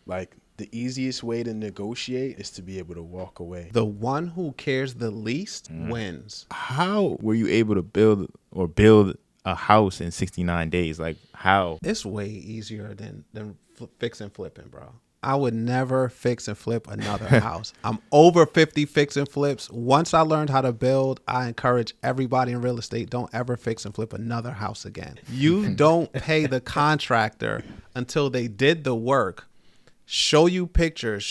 Like, the easiest way to negotiate is to be able to walk away. The one who cares the least wins. How were you able to build a house in 69 days? Like, how? It's way easier than fix and flipping, bro. I would never fix and flip another house. I'm over 50 fix and flips. Once I learned how to build, I encourage everybody in real estate, don't ever fix and flip another house again. You don't pay the contractor until they did the work, show you pictures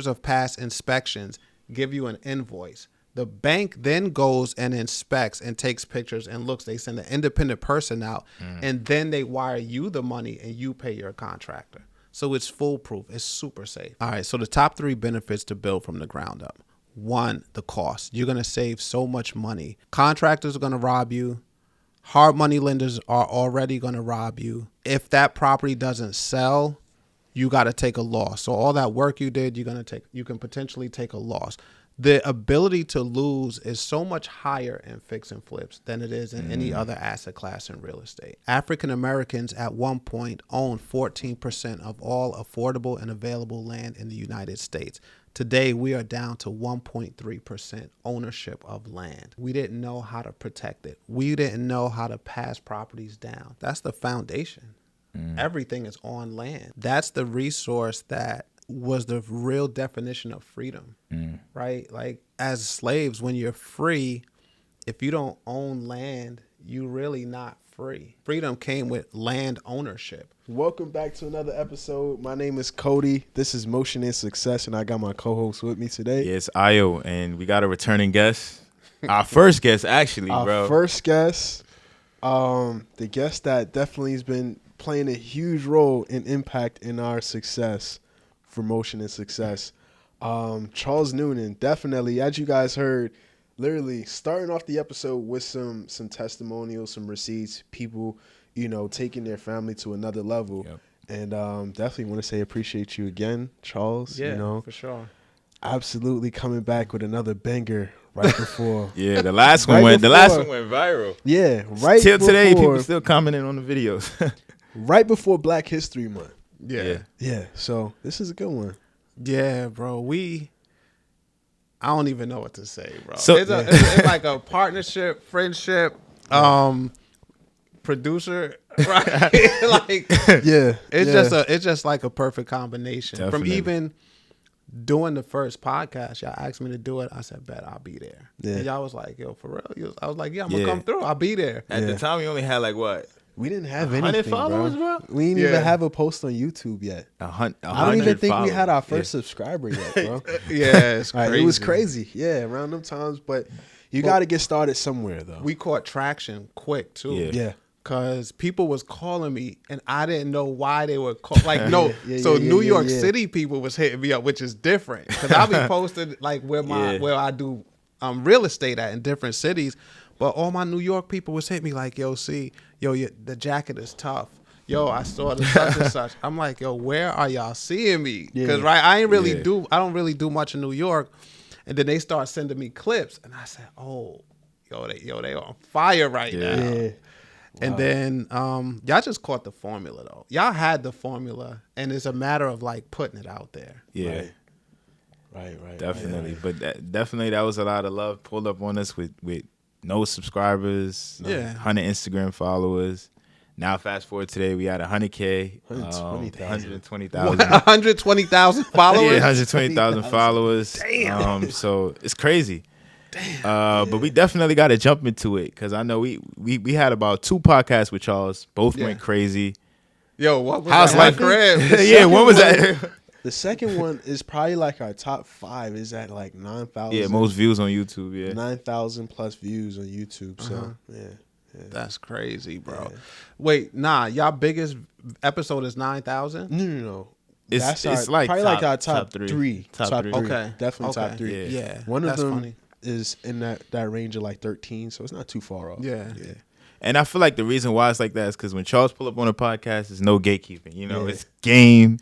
of past inspections, give you an invoice. The bank then goes and inspects and takes pictures and looks. They send an independent person out, and then they wire you the money and you pay your contractor. So it's foolproof. It's super safe. All right, so the top 3 benefits to build from the ground up. 1, the cost. You're going to save so much money. Contractors are going to rob you. Hard money lenders are already going to rob you. If that property doesn't sell, you got to take a loss. So all that work you did, you can potentially take a loss. The ability to lose is so much higher in fix and flips than it is in any other asset class in real estate. African Americans at one point owned 14% of all affordable and available land in the United States. Today, we are down to 1.3% ownership of land. We didn't know how to protect it. We didn't know how to pass properties down. That's the foundation. Everything is on land. That's the resource that was the real definition of freedom, right? Like, as slaves, when you're free, if you don't own land, you really not free. Freedom came with land ownership. Welcome back to another episode. My name is Cody. This is Motion and Success, and I got my co-host with me today. Yeah, it's Ayo, and we got a returning guest. Our first guest, actually, bro. Our first guest, the guest that definitely has been playing a huge role and impact in our success. For Motion and Success. Charles Noonan, definitely, as you guys heard, literally starting off the episode with some testimonials, some receipts, people, taking their family to another level. Yep. And definitely want to say appreciate you again, Charles. Yeah, for sure. Absolutely coming back with another banger right before. Yeah, the last one went viral. Yeah, right Till before, today, people still commenting on the videos. right before Black History Month. Yeah. So this is a good one. Yeah, bro. I don't even know what to say, bro. So it's like a partnership, friendship, producer, right? Like, it's just like a perfect combination. Definitely. From even doing the first podcast, y'all asked me to do it. I said, bet I'll be there. Yeah. And y'all was like, yo, for real? I was like, yeah, I'm gonna come through. I'll be there. At the time, we only had like what? We didn't have 100 anything, followers, bro? We didn't even have a post on YouTube yet. 100 I don't even think followers. we had our first subscriber yet, bro. Yeah, it's crazy. It was crazy. Yeah, around them times. But you got to get started somewhere, though. We caught traction quick, too. Yeah. Because people was calling me, and I didn't know why they were calling. Like, no. New York City people was hitting me up, which is different. Because I'll be posted, like, where I do real estate at in different cities. But all my New York people was hitting me like, yo, the jacket is tough. Yo, I saw the such and such. I'm like, yo, where are y'all seeing me? Because, I don't really do much in New York. And then they start sending me clips. And I said, oh, they on fire right now. Yeah. And then y'all just caught the formula, though. Y'all had the formula, and it's a matter of, like, putting it out there. Yeah. Right. Definitely. But that was a lot of love pulled up on us with no subscribers, 100 Instagram followers. Now, fast forward today, we had 100K, 120,000. 120,000 followers? Yeah, 120,000 followers. Damn. So it's crazy. Damn. But we definitely got to jump into it because I know we had about 2 podcasts with Charles. Both went crazy. Yo, what was How's that? life? Yeah, when was that? The second one is probably like our top 5 is at like 9,000. Yeah, most views on YouTube. Yeah, 9,000 plus views on YouTube. So yeah. That's crazy, bro. Yeah. Wait, y'all biggest episode is 9,000? No. It's like probably like our top 3. Top 3. Okay, definitely top 3. Yeah. One of them funny. is in that range of like 13, so it's not too far off. Yeah. And I feel like the reason why it's like that is because when Charles pull up on a podcast, there's no gatekeeping. It's game.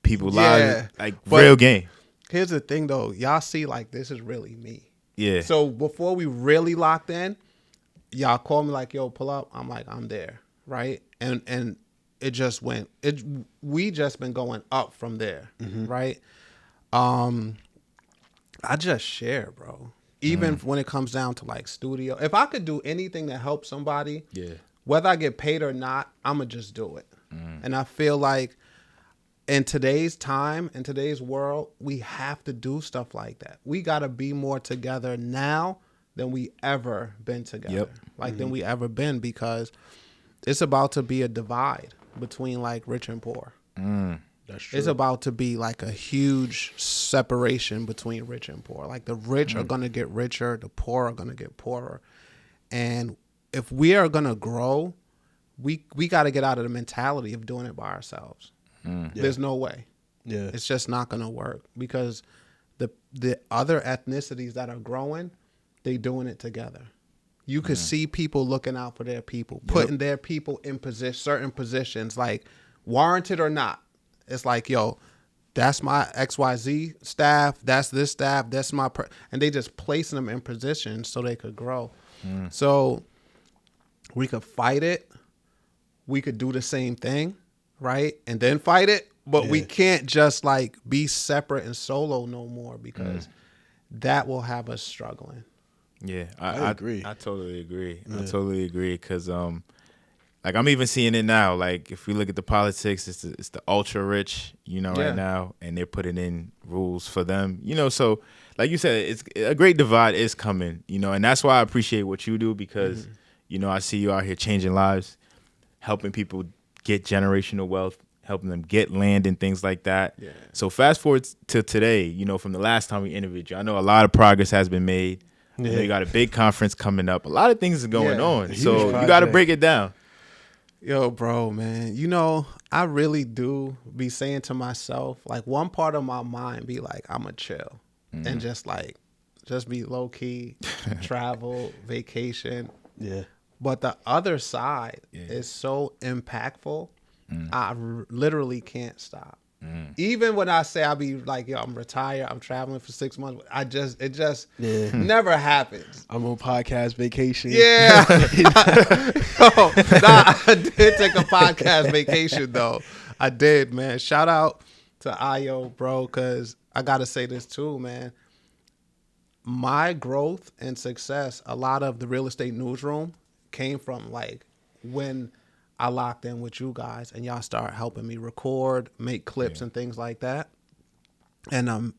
People live, like real game. Here's the thing, though. Y'all see, like, this is really me. Yeah. So before we really locked in, y'all call me like, yo, pull up. I'm like, I'm there, right? And we just been going up from there, right? I just share, bro. Even when it comes down to like studio, if I could do anything to help somebody, whether I get paid or not, I'ma just do it. And I feel like in today's time, in today's world, we have to do stuff like that. We got to be more together now than we ever been together, than we ever been, because it's about to be a divide between like rich and poor. That's true. It's about to be like a huge separation between rich and poor. Like the rich are going to get richer, the poor are going to get poorer. And if we are going to grow, we got to get out of the mentality of doing it by ourselves. There's no way. Yeah. It's just not going to work, because the other ethnicities that are growing, they doing it together. You could see people looking out for their people, putting their people in certain positions, like warranted or not. It's like, yo, that's my XYZ staff, that's this staff, that's my and they just placing them in positions so they could grow. So we could fight it. We could do the same thing, right? And then fight it. But we can't just like be separate and solo no more, because that will have us struggling. Yeah, I agree. I totally agree. I totally agree, because like I'm even seeing it now. Like if we look at the politics, it's the ultra rich, right now, and they're putting in rules for them, So like you said, it's a great divide is coming, and that's why I appreciate what you do, because I see you out here changing lives, helping people get generational wealth, helping them get land and things like that. Yeah. So fast forward to today, from the last time we interviewed you, I know a lot of progress has been made. Yeah. You got a big conference coming up. A lot of things are going on. So you got to break it down. Yo, bro, man, I really do be saying to myself, like one part of my mind be like, I'm going to chill and just be low key, travel, vacation. Yeah. But the other side is so impactful. I literally can't stop. Even when I say I'll be like, yo, I'm retired, I'm traveling for 6 months, it just never happens. I'm on podcast vacation. Yeah. I did take a podcast vacation though. I did, man. Shout out to Ayo, bro, because I got to say this too, man. My growth and success, a lot of the real estate newsroom came from like when I locked in with you guys and y'all start helping me record, make clips and things like that. And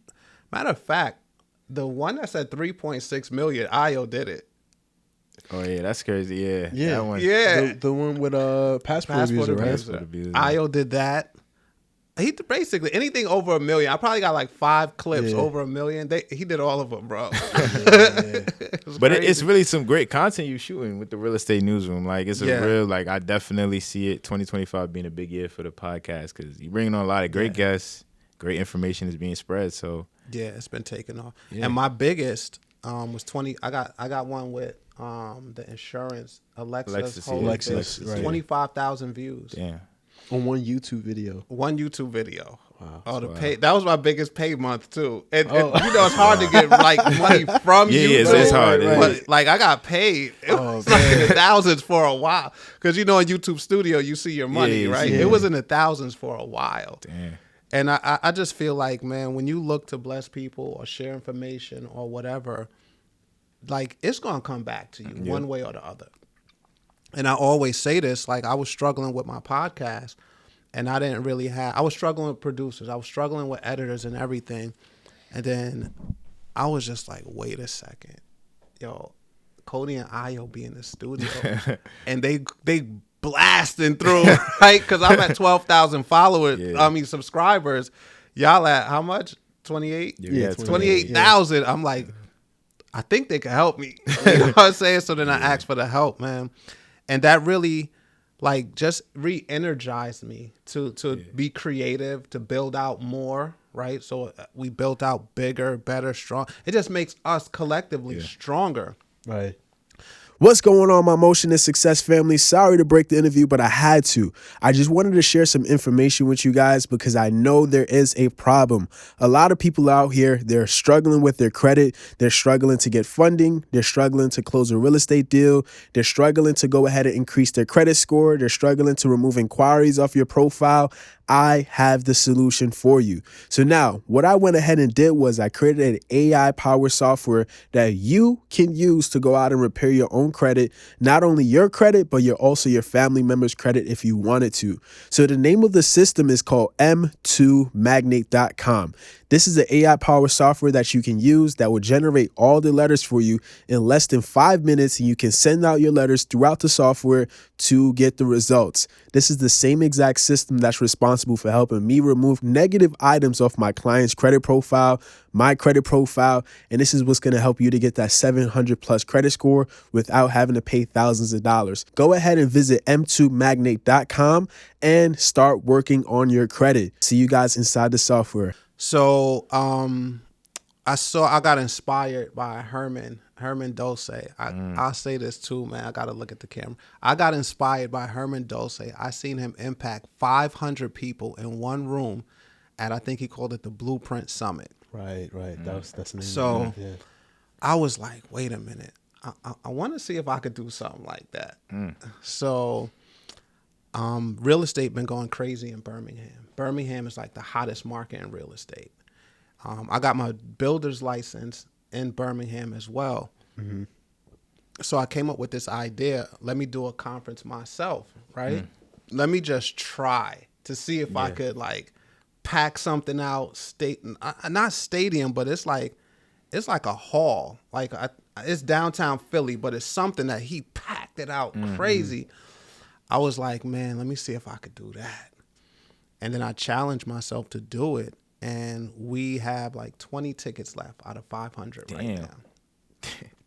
matter of fact, the one that said 3.6 million, Ayo did it. Oh yeah, that's crazy. Yeah. That one. Yeah. The one with passport abuser, right? Ayo did that. He basically anything over 1 million. I probably got like 5 clips over 1 million. He did all of them, bro. But it's really some great content you shooting with the real estate newsroom. Like it's a real, like I definitely see it. 2025 being a big year for the podcast, because you're bringing on a lot of great guests. Great information is being spread. So yeah, it's been taken off. Yeah. And my biggest was 20. I got one with the insurance Alexis, right. 25,000 views. Damn. On one YouTube video. Wow. That was my biggest pay month too. And it's hard to get like money from you. Yeah, it's hard. But like I got paid. It was like in the thousands for a while. Because in YouTube Studio you see your money, right? Yeah. It was in the thousands for a while. Damn. And I just feel like, man, when you look to bless people or share information or whatever, like it's gonna come back to you one way or the other. And I always say this, like I was struggling with my podcast and I was struggling with producers. I was struggling with editors and everything. And then I was just like, wait a second. Yo, Cody and Ayo be in the studio and they blasting through, right? Because I'm at 12,000 followers. Yeah. I mean, subscribers. Y'all at how much? 28? Yeah, 28,000. Yeah. I'm like, I think they can help me. You know what I'm saying? So then I asked for the help, man. And that really, like, just re-energized me to be creative, to build out more, right? So we built out bigger, better, strong. It just makes us collectively stronger. Right. What's going on, my Motion and Success family? Sorry to break the interview, but I had to. I just wanted to share some information with you guys because I know there is a problem. A lot of people out here, they're struggling with their credit. They're struggling to get funding. They're struggling to close a real estate deal. They're struggling to go ahead and increase their credit score. They're struggling to remove inquiries off your profile. I have the solution for you. So now what I went ahead and did was I created an AI powered software that you can use to go out and repair your own credit, not only your credit, but also your family members' credit if you wanted to. So the name of the system is called m2magnate.com. This is an AI powered software that you can use that will generate all the letters for you in less than 5 minutes. And you can send out your letters throughout the software to get the results. This is the same exact system that's responsible for helping me remove negative items off my client's credit profile, my credit profile. And this is what's going to help you to get that 700 plus credit score without having to pay thousands of dollars. Go ahead and visit m2magnate.com and start working on your credit. See you guys inside the software. So I got inspired by Herman Dulce. I'll say this too, man. I got to look at the camera. I got inspired by Herman Dulce. I seen him impact 500 people in one room at, I think he called it the Blueprint Summit. Right. That's the name. So I was like, wait a minute. I want to see if I could do something like that. So real estate been going crazy in Birmingham. Birmingham is like the hottest market in real estate. I got my builder's license in Birmingham as well. Mm-hmm. So I came up with this idea. Let me do a conference myself, right? Let me just try to see if I could like pack something out, not stadium, but it's like a hall. Like it's downtown Philly, but it's something that he packed it out crazy. I was like, man, let me see if I could do that. And then I challenged myself to do it. And we have like 20 tickets left out of 500 right now.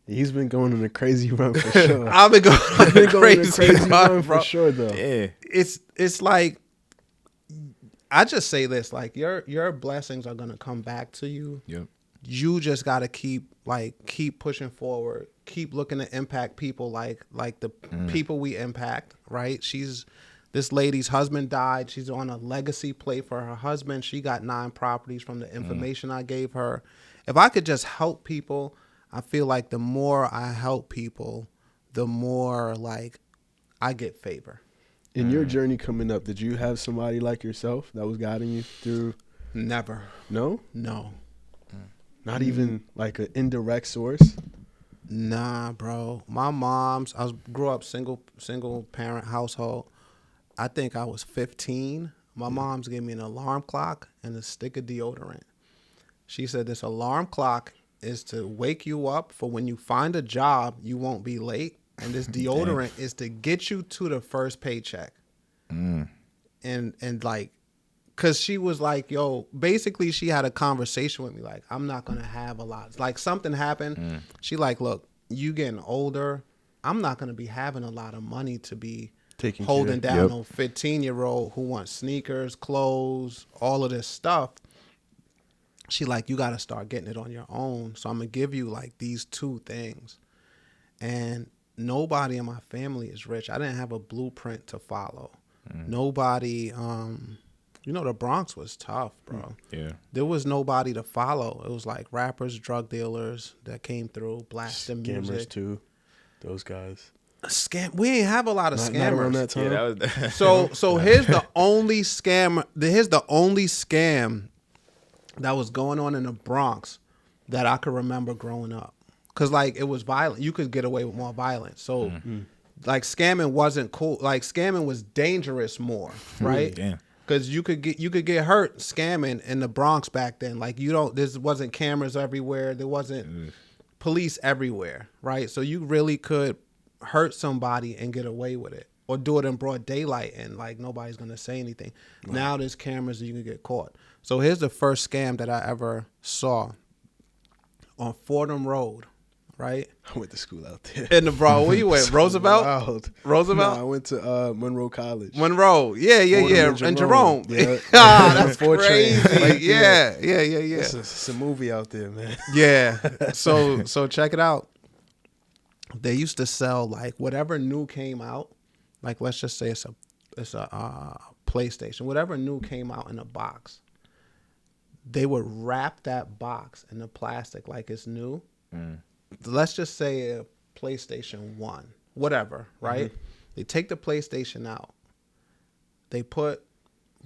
He's been going on a crazy run for sure. I've been going on a crazy run for sure, though. Yeah. It's like, I just say this, like your blessings are going to come back to you. Yep. You just got to keep pushing forward, keep looking to impact people like the people we impact, right? This lady's husband died. She's on a legacy play for her husband. She got 9 properties from the information I gave her. If I could just help people, I feel like the more I help people, the more like I get favor. In your journey coming up, did you have somebody like yourself that was guiding you through? Never. No? No. Not even like an indirect source? Nah, bro. My mom's, grew up single parent household. I think I was 15. My mom's gave me an alarm clock and a stick of deodorant. She said this alarm clock is to wake you up for when you find a job, you won't be late. And this deodorant is to get you to the first paycheck. And like, cause she was like, yo, basically she had a conversation with me. Like, I'm not going to have a lot. Like something happened. She like, look, you getting older. I'm not going to be having a lot of money to be holding down a 15-year-old who wants sneakers, clothes, all of this stuff. She like, you got to start getting it on your own. So I'm going to give you like these 2 things. And nobody in my family is rich. I didn't have a blueprint to follow. Nobody, the Bronx was tough, bro. Yeah. There was nobody to follow. It was like rappers, drug dealers that came through, blasting music. Scammers too, those guys. We ain't have a lot of scammers. Not around that time. Yeah, that was so here's the only scam. Here's the only scam that was going on in the Bronx that I could remember growing up. Cause like it was violent. You could get away with more violence. So like scamming wasn't cool. Like scamming was dangerous more, right? Damn. Cause you could get hurt scamming in the Bronx back then. Like there wasn't cameras everywhere. There wasn't police everywhere, right? So you really could hurt somebody and get away with it, or do it in broad daylight and like nobody's gonna say anything. Right. Now there's cameras and you can get caught. So here's the first scam that I ever saw on Fordham Road, right? I went to school out there. In the Bronx. Where you went? Roosevelt? Wild. Roosevelt? No, I went to Monroe College. Monroe. Yeah. And Jerome. Yeah. That's crazy. Like, yeah. It's a movie out there, man. Yeah. So check it out. they used to sell like whatever new came out. Like let's just say it's a PlayStation. Whatever new came out in a box, they would wrap that box in the plastic like it's new. Let's just say a PlayStation 1, whatever, right? They take the PlayStation out. They put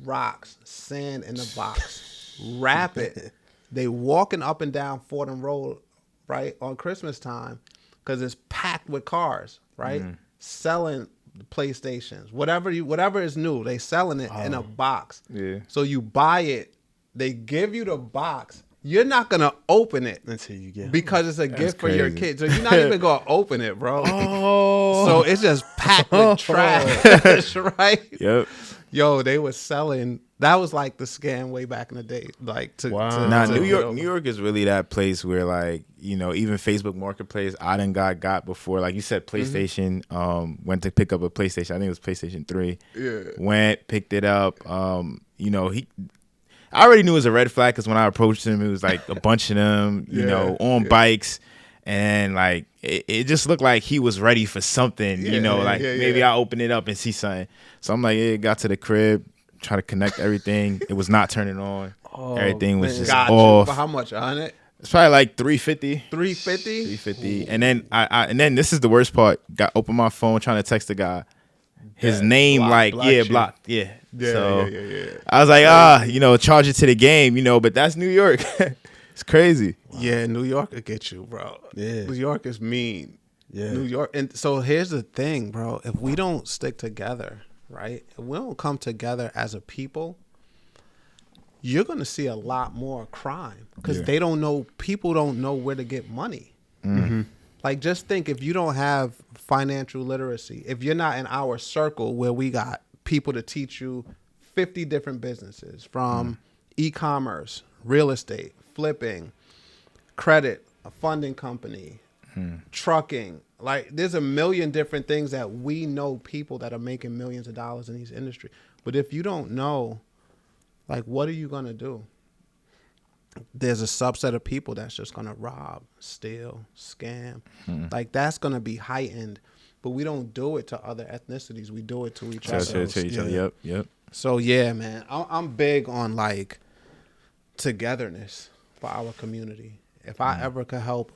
rocks, sand in the box, wrap it. They walking up and down Fordham Road, right, on Christmas time because it's packed with cars, right? Selling PlayStations, whatever is new, they selling it in a box. Yeah. So you buy it, they give you the box. You're not gonna open it until you get because it's a gift for crazy. your kids. So you're not even gonna open it, bro. Oh, So it's just packed with trash, right? Yep. Yo, they were selling. That was like the scam way back in the day. Like Nah, New York is really that place where like, you know, even Facebook Marketplace, I done got before. Like you said, PlayStation, went to pick up a PlayStation. I think it was PlayStation 3. Yeah. Went, picked it up. You know, I already knew it was a red flag because when I approached him, it was like a bunch of them, you know, on bikes. And like, it just looked like he was ready for something, you know, like maybe I'll open it up and see something. So I'm like, got to the crib, try to connect everything. It was not turning on. Everything was just off. For how much? 100? It's probably like 350. 350? 350. And then and then this is the worst part. Opened my phone trying to text the guy. His name blocked. Yeah. I was like, you know, charge it to the game, you know, but that's New York. It's crazy. Yeah, New York will get you, bro. Yeah. New York is mean. Yeah. New York. And so here's the thing, bro. If we don't stick together, right? If we don't come together as a people, you're going to see a lot more crime because people don't know where to get money. Like, just think if you don't have financial literacy, if you're not in our circle where we got people to teach you 50 different businesses from e-commerce, real estate, flipping, credit, a funding company, trucking. Like, there's a million different things that we know people that are making millions of dollars in these industries. But if you don't know, like, what are you going to do? There's a subset of people that's just going to rob, steal, scam. Like, that's going to be heightened. But we don't do it to other ethnicities. We do it to each other. To each other. Yep. So, yeah, man, I'm big on, like, togetherness for our community. If I ever could help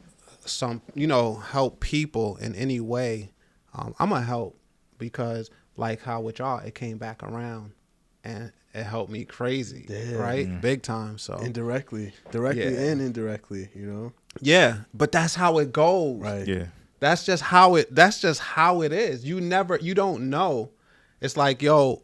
help people in any way, I'm going to help because, like how with y'all, it came back around and it helped me crazy, right? Big time. So directly and indirectly, you know? Yeah, but that's how it goes. Right. Yeah. That's just how it is. You don't know. It's like, yo,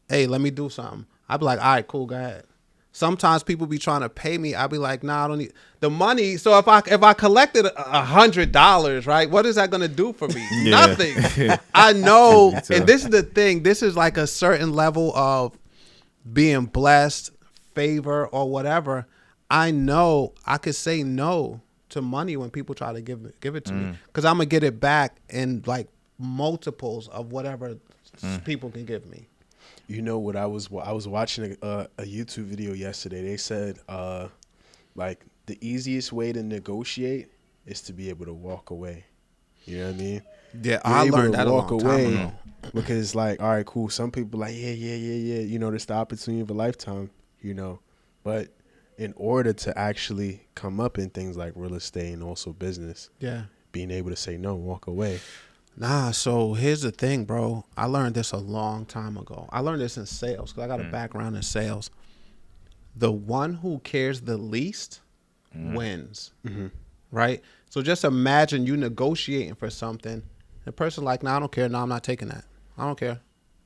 hey, let me do something. I'd be like, all right, cool, go ahead. Sometimes people be trying to pay me. I'd be like, nah, I don't need the money. So if I collected $100, right, what is that going to do for me? Nothing. I know. And this is the thing. This is like a certain level of being blessed, favor, or whatever. I know I could say no to money when people try to give it to me because I'm going to get it back in like multiples of whatever people can give me. You know what I was watching a YouTube video yesterday. They said like the easiest way to negotiate is to be able to walk away. You know what I mean? Yeah, I learned that a long time ago. Because it's like, all right, cool. Some people like, yeah. You know, it's the opportunity of a lifetime. You know, but in order to actually come up in things like real estate and also business, being able to say no, walk away. Nah, so here's the thing, bro. I learned this a long time ago. I learned this in sales because I got a background in sales. The one who cares the least wins, right? So just imagine you negotiating for something. The person like, nah, I don't care. No, I'm not taking that. I don't care.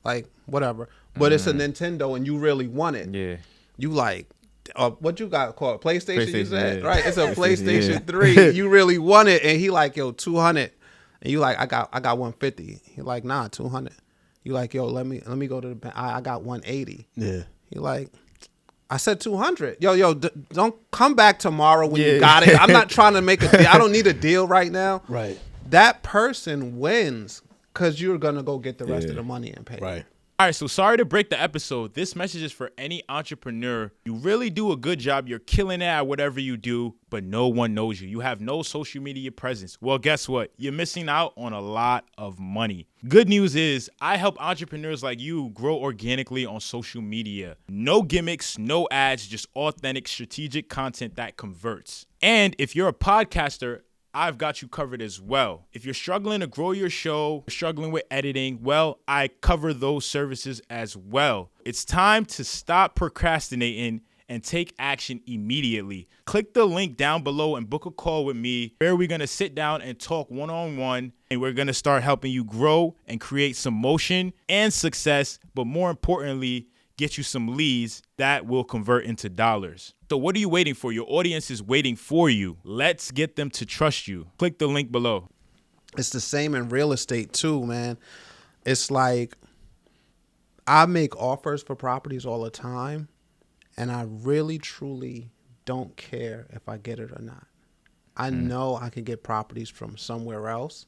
Like, whatever. But it's a Nintendo and you really want it. Yeah. You like, what you got called? PlayStation you said? Yeah. Right? It's a PlayStation 3. You really want it. And he like, yo, 200. And you like, I got 150. He like, nah, 200. You like, yo, let me go to the bank. I got 180. Yeah. He like, I said 200. Yo, don't come back tomorrow when you got it. I'm not trying to make a deal. I don't need a deal right now. Right. That person wins because you're gonna go get the rest of the money and pay. Right. All right, so sorry to break the episode. This message is for any entrepreneur. You really do a good job. You're killing it at whatever you do, but no one knows you. You have no social media presence. Well, guess what? You're missing out on a lot of money. Good news is I help entrepreneurs like you grow organically on social media. No gimmicks, no ads, just authentic, strategic content that converts. And if you're a podcaster, I've got you covered as well. If you're struggling to grow your show, struggling with editing, well, I cover those services as well. It's time to stop procrastinating and take action immediately. Click the link down below and book a call with me where we're going to sit down and talk one-on-one, and we're going to start helping you grow and create some motion and success, but more importantly, get you some leads that will convert into dollars. So what are you waiting for? Your audience is waiting for you. Let's get them to trust you. Click the link below. It's the same in real estate too, man. It's like I make offers for properties all the time, and I really, truly don't care if I get it or not. I know I can get properties from somewhere else.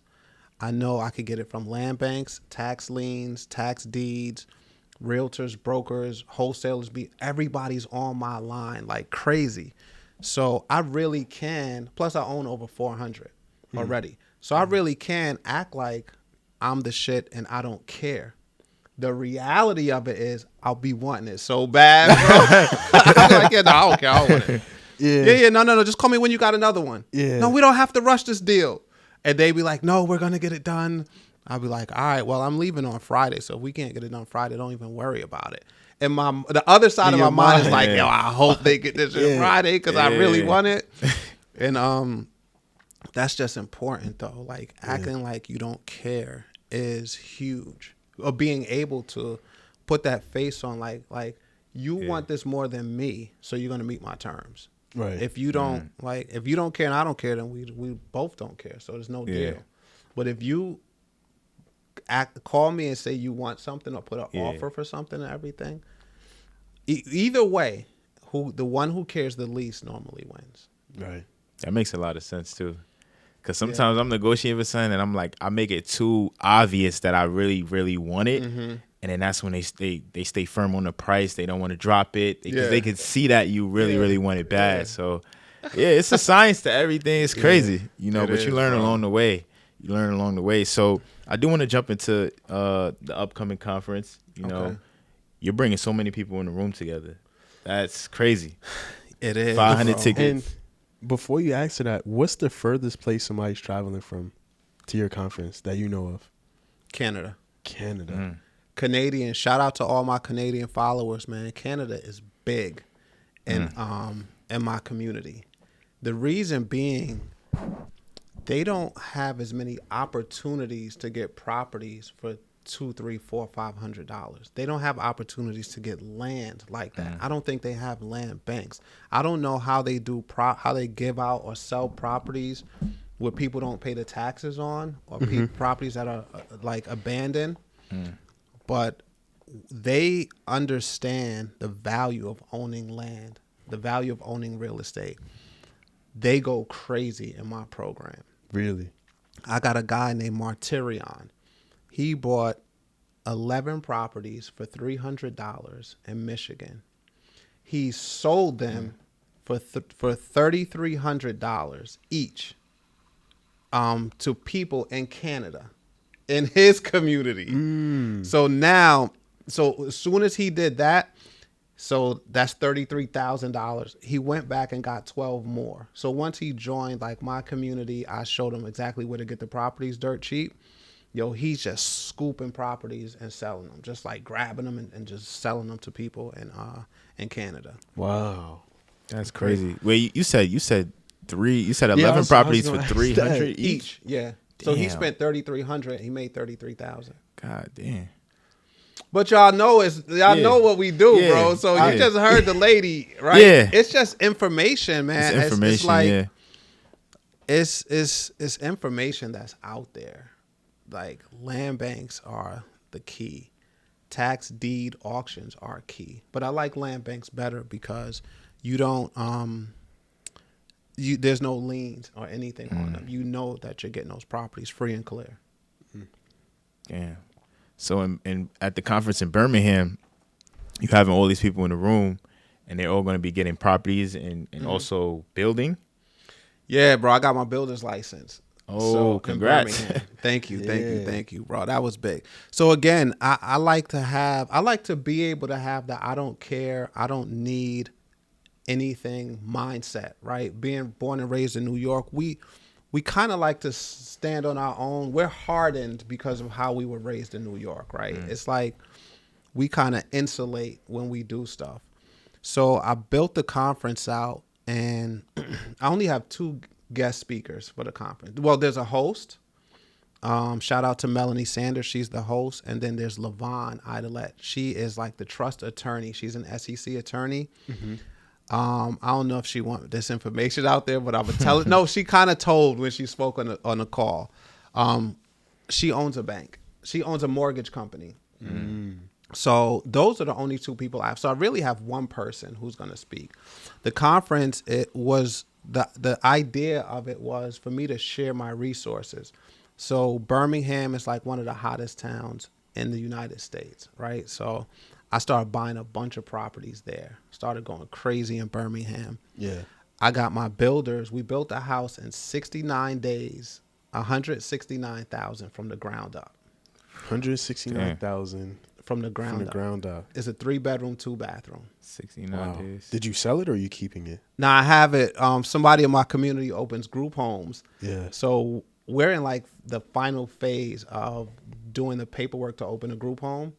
I know I could get it from land banks, tax liens, tax deeds, realtors, brokers, wholesalers, everybody's on my line like crazy. So I really can, plus I own over 400 already. So I really can act like I'm the shit and I don't care. The reality of it is I'll be wanting it so bad, bro. I'm like, yeah, no, I don't care. I don't want it. Yeah, no. Just call me when you got another one. Yeah. No, we don't have to rush this deal. And they be like, no, we're going to get it done. I'll be like, all right, well, I'm leaving on Friday, so if we can't get it done Friday, don't even worry about it. And the other side of my mind is like, yo, I hope they get this shit Friday because I really want it. And that's just important, though. Like, acting like you don't care is huge. Or being able to put that face on, like you want this more than me, so you're going to meet my terms. Right. If you don't, if you don't care and I don't care, then we both don't care, so there's no deal. But if you call me and say you want something or put an offer for something and everything, either way, the one who cares the least normally wins. Right. That makes a lot of sense too. Because sometimes I'm negotiating with something and I'm like, I make it too obvious that I really, really want it. And then that's when they stay firm on the price. They don't want to drop it because they can see that you really, really want it bad. So it's a science to everything. It's crazy, but you learn along the way. So I do want to jump into the upcoming conference. You're bringing so many people in the room together. That's crazy. It is. 500 tickets. And before you answer that, what's the furthest place somebody's traveling from to your conference that you know of? Canada. Canadian. Shout out to all my Canadian followers, man. Canada is big in my community. The reason being, they don't have as many opportunities to get properties for $200, $300, $400, $500. They don't have opportunities to get land like that. I don't think they have land banks. I don't know how they do how they give out or sell properties where people don't pay the taxes on, or properties that are like abandoned. But they understand the value of owning land, the value of owning real estate. They go crazy in my program. Really? I got a guy named Martirion. He bought 11 properties for $300 in Michigan. He sold them for $3,300 each to people in Canada, in his community. So as soon as he did that, so that's $33,000. He went back and got 12 more. So once he joined like my community, I showed him exactly where to get the properties dirt cheap. Yo, he's just scooping properties and selling them, just like grabbing them and just selling them to people in Canada. Wow, that's crazy. Wait, you said 11 properties for $300 each? Yeah. So he spent $3,300. He made $33,000. God damn. But y'all know know what we do, bro. So you just heard the lady, right? Yeah. It's just information, man. It's information. It's like it's information that's out there. Like, land banks are the key. Tax deed auctions are key. But I like land banks better because you don't there's no liens or anything on them. You know that you're getting those properties free and clear. Yeah. So in at the conference in Birmingham, you having all these people in the room, and they're all going to be getting properties and also building. Yeah, bro, I got my builder's license. Oh, so, congrats. Thank you, bro. That was big. So again, I like to be able to have the I don't care, I don't need anything mindset, right? Being born and raised in New York, we kind of like to stand on our own. We're hardened because of how we were raised in New York, right? It's like we kind of insulate when we do stuff. So I built the conference out, and I only have 2 guest speakers for the conference. Well, there's a host. Shout out to Melanie Sanders. She's the host. And then there's LaVon Idolette. She is like the trust attorney. She's an SEC attorney. I don't know if she wants this information out there, but I would tell it. No, she kind of told when she spoke on a call. She owns a bank. She owns a mortgage company. So those are the only 2 people I have. So I really have one person who's going to speak. The conference, it was the idea of it was for me to share my resources. So Birmingham is like one of the hottest towns in the United States, right? So I started buying a bunch of properties there. Started going crazy in Birmingham. Yeah. I got my builders. We built a house in 69 days, $169,000 from the ground up. 169,000 from the ground up. It's a 3-bedroom, 2-bathroom. 69 days. Did you sell it or are you keeping it? Now I have it. Somebody in my community opens group homes. Yeah. So we're in like the final phase of doing the paperwork to open a group home.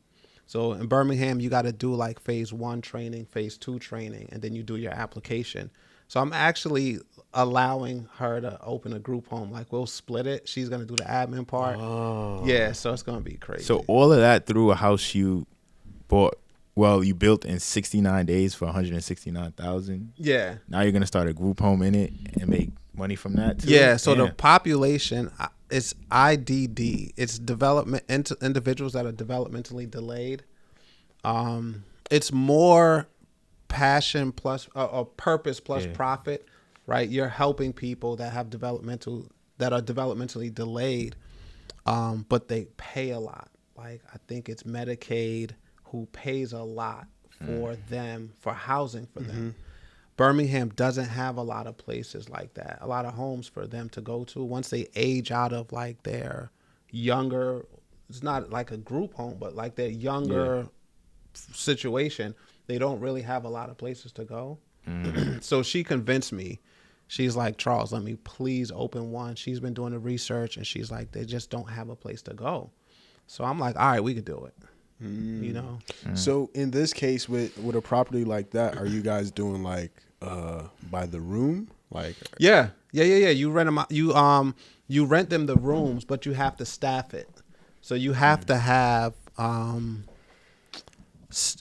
So in Birmingham, you got to do like phase 1 training, phase 2 training, and then you do your application. So I'm actually allowing her to open a group home. Like we'll split it. She's going to do the admin part. Oh. Yeah, so it's going to be crazy. So all of that through a house you bought, well, you built in 69 days for 169,000. Yeah. Now you're going to start a group home in it and make money from that too? Yeah, so the population, it's IDD. It's individuals that are developmentally delayed. It's more passion plus or purpose plus profit, right? You're helping people that have that are developmentally delayed, but they pay a lot. Like I think it's Medicaid who pays a lot for them, for housing for them. Birmingham doesn't have a lot of places like that, a lot of homes for them to go to. Once they age out of like their younger, it's not like a group home, but like their younger situation, they don't really have a lot of places to go. So she convinced me. She's like, Charles, let me please open one. She's been doing the research and she's like, they just don't have a place to go. So I'm like, all right, we could do it. You know? So in this case with a property like that, are you guys doing like by the room? Like Yeah. You rent them. You rent them the rooms, but you have to staff it. So you have to have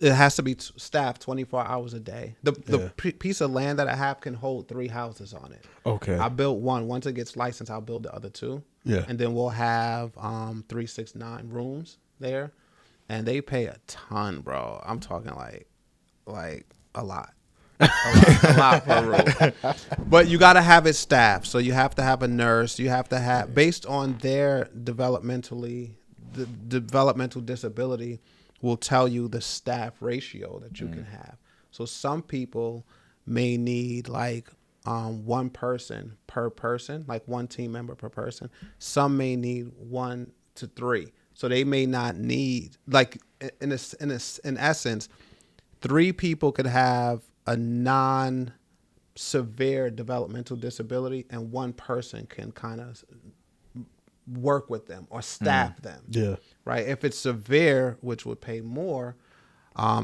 it has to be staffed 24 hours a day. The piece of land that I have can hold 3 houses on it. Okay. I built one. Once it gets licensed, I'll build the other 2. Yeah. And then we'll have 369 rooms there, and they pay a ton, bro. I'm talking like a lot. A lot per room. But you got to have it staffed. So you have to have a nurse. You have to have, based on their developmental disability, will tell you the staff ratio that you can have. So some people may need like 1 person per person, like 1 team member per person. Some may need 1 to 3. So they may not need, like in essence, 3 people could have a non-severe developmental disability, and 1 person can kind of work with them or staff them. Yeah. Right. If it's severe, which would pay more,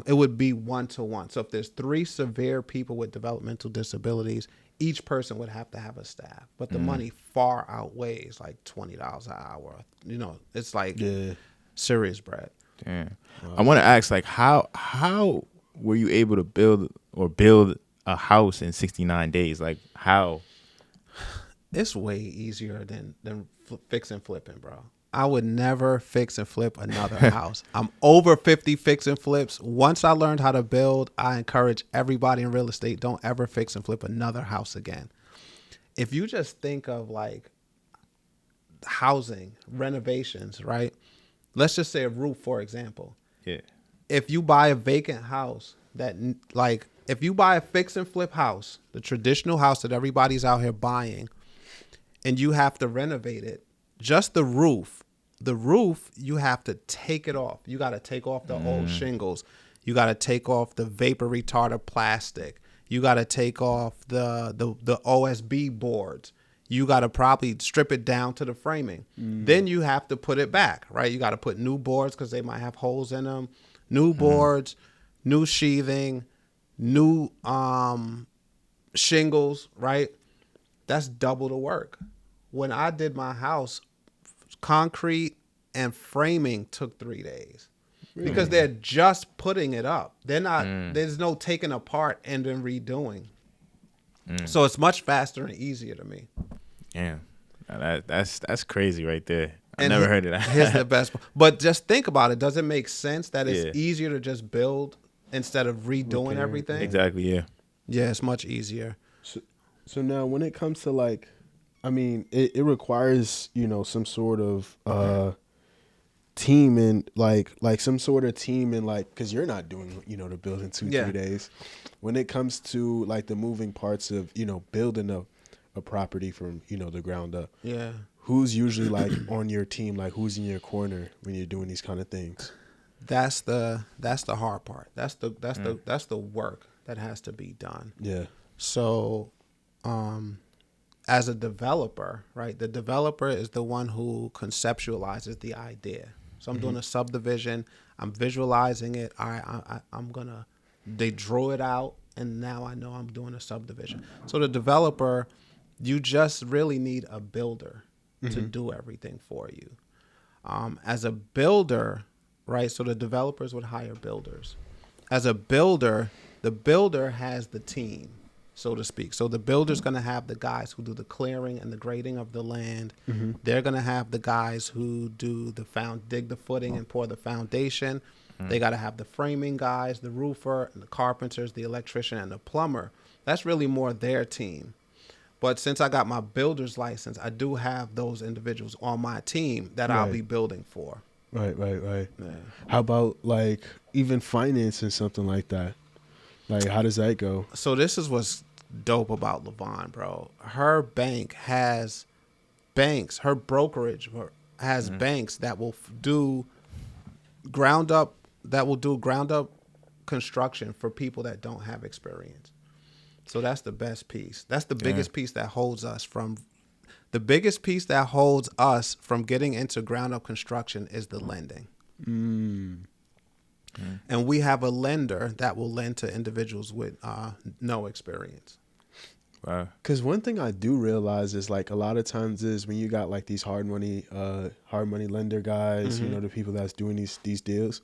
it would be 1-to-1. So if there's 3 severe people with developmental disabilities, each person would have to have a staff, but the money far outweighs like $20 an hour. You know, it's like serious bread. Damn. I want to ask, like, how were you able to build a house in 69 days? Like, how? It's way easier than fix and flipping, bro. I would never fix and flip another house. I'm over 50 fix and flips. Once I learned how to build, I encourage everybody in real estate, don't ever fix and flip another house again. If you just think of like housing, renovations, right? let's just say a roof, for example. Yeah. If you buy a vacant house if you buy a fix and flip house, the traditional house that everybody's out here buying, and you have to renovate it, just the roof, you have to take it off. You got to take off the old shingles. You got to take off the vapor retarder plastic. You got to take off the OSB boards. You got to probably strip it down to the framing. Then you have to put it back, right? You got to put new boards because they might have holes in them. New boards, new sheathing, new shingles, right? That's double the work. When I did my house, concrete and framing took 3 days. Really? Because they're just putting it up. They're not. There's no taking apart and then redoing. So it's much faster and easier to me. Yeah, that's crazy right there. I never heard of that. Here's the best. But just think about it. Does it make sense that it's easier to just build instead of redoing everything? Exactly. Yeah. Yeah, it's much easier. So now, when it comes to like, I mean, it requires some sort of team and like some sort of team and like, because you're not doing the build in 2-3 days. When it comes to like the moving parts of building a property from the ground up, who's usually like on your team, like who's in your corner when you're doing these kind of things? That's the hard part. That's the work that has to be done. Yeah. So as a developer, right, the developer is the one who conceptualizes the idea. So I'm doing a subdivision, I'm visualizing it. They drew it out, and now I know I'm doing a subdivision. So the developer, you just really need a builder to do everything for you. As a builder, right, so the developers would hire builders. As a builder, the builder has the team, so to speak. So the builder's going to have the guys who do the clearing and the grading of the land. They're going to have the guys who do dig the footing and pour the foundation. They got to have the framing guys, the roofer, and the carpenters, the electrician, and the plumber. That's really more their team. But since I got my builder's license, I do have those individuals on my team that I'll be building for. Right. Yeah. How about like even financing something like that? Like, how does that go? So this is what's dope about LaVon, bro. Her bank has banks. Her brokerage has banks that will do ground up construction for people that don't have experience. So that's the best piece. That's the biggest piece that holds us from. The biggest piece that holds us from getting into ground up construction is the lending. And we have a lender that will lend to individuals with no experience. Wow. Because one thing I do realize is like a lot of times is when you got like these hard money lender guys, the people that's doing these deals,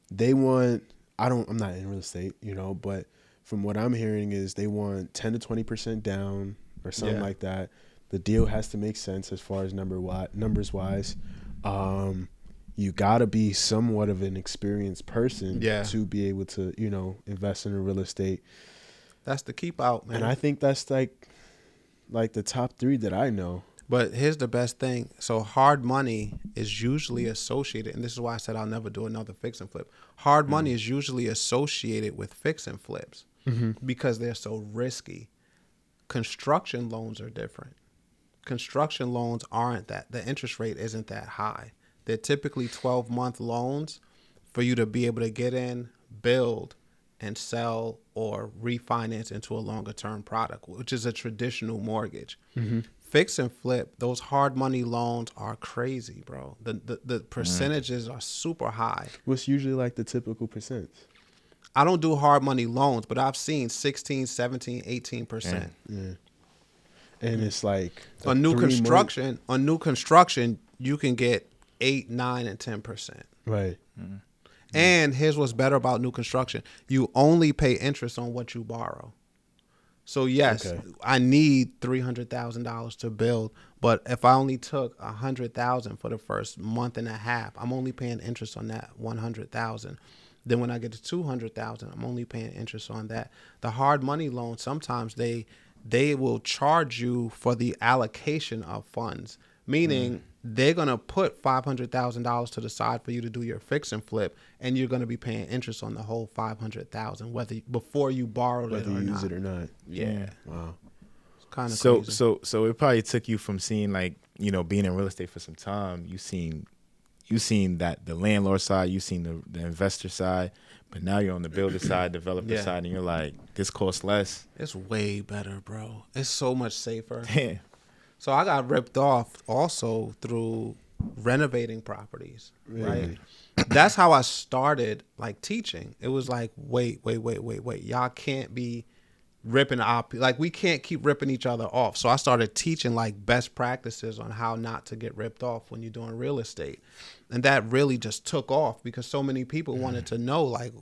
they want, I'm not in real estate, but from what I'm hearing is they want 10 to 20% down or something like that. The deal has to make sense as far as numbers wise. You got to be somewhat of an experienced person to be able to, invest in real estate. That's the keep out, man. And I think that's like the top 3 that I know. But here's the best thing. So hard money is usually associated, and this is why I said I'll never do another fix and flip. Hard money is usually associated with fix and flips because they're so risky. Construction loans are different. Construction loans aren't that. The interest rate isn't that high. They're typically 12-month loans for you to be able to get in, build, and sell or refinance into a longer-term product, which is a traditional mortgage. Fix and flip, those hard money loans are crazy, bro. The percentages are super high. What's usually like the typical percent? I don't do hard money loans, but I've seen 16, 17, 18%. Yeah. And it's like on new construction, you can get 8, 9, and 10%. Right. And here's what's better about new construction. You only pay interest on what you borrow. So yes, I need $300,000 to build, but if I only took $100,000 for the first month and a half, I'm only paying interest on that $100,000. Then when I get to $200,000, I'm only paying interest on that. The hard money loan, sometimes they will charge you for the allocation of funds, meaning they're going to put $500,000 to the side for you to do your fix and flip, and you're going to be paying interest on the whole $500,000 whether before you borrowed whether it or you not. use it or not. Yeah. Wow. It's kind of So crazy. so it probably took you from seeing like, you know, being in real estate for some time, you seen that the landlord side, you seen the investor side, but now you're on the builder side, developer Yeah. side, and you're like, this costs less. It's way better, bro. It's so much safer. Damn. So I got ripped off also through renovating properties, right? That's how I started like teaching. It was like, wait. Y'all can't be ripping like we can't keep ripping each other off. So I started teaching like best practices on how not to get ripped off when you're doing real estate. And that really just took off because so many people wanted to know like,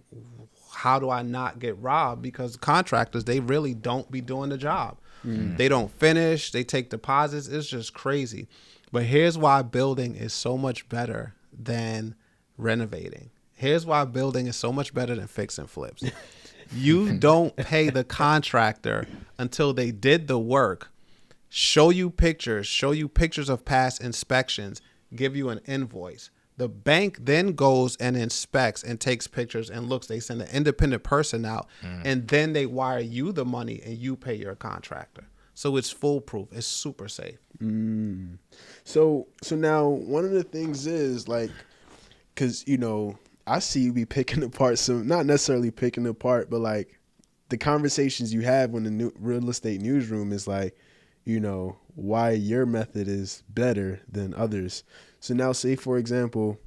how do I not get robbed? Because contractors, they really don't be doing the job. They don't finish. They take deposits. It's just crazy. But here's why building is so much better than renovating. Here's why building is so much better than fix and flips. You don't pay the contractor until they did the work, show you pictures of past inspections, give you an invoice. The bank then goes and inspects and takes pictures and looks. They send an independent person out, and then they wire you the money and you pay your contractor. So it's foolproof. It's super safe. So now one of the things is like, because, you know, I see you be picking apart some, not necessarily picking apart, but like the conversations you have when the new real estate newsroom is like, you know, why your method is better than others. So now say, for example,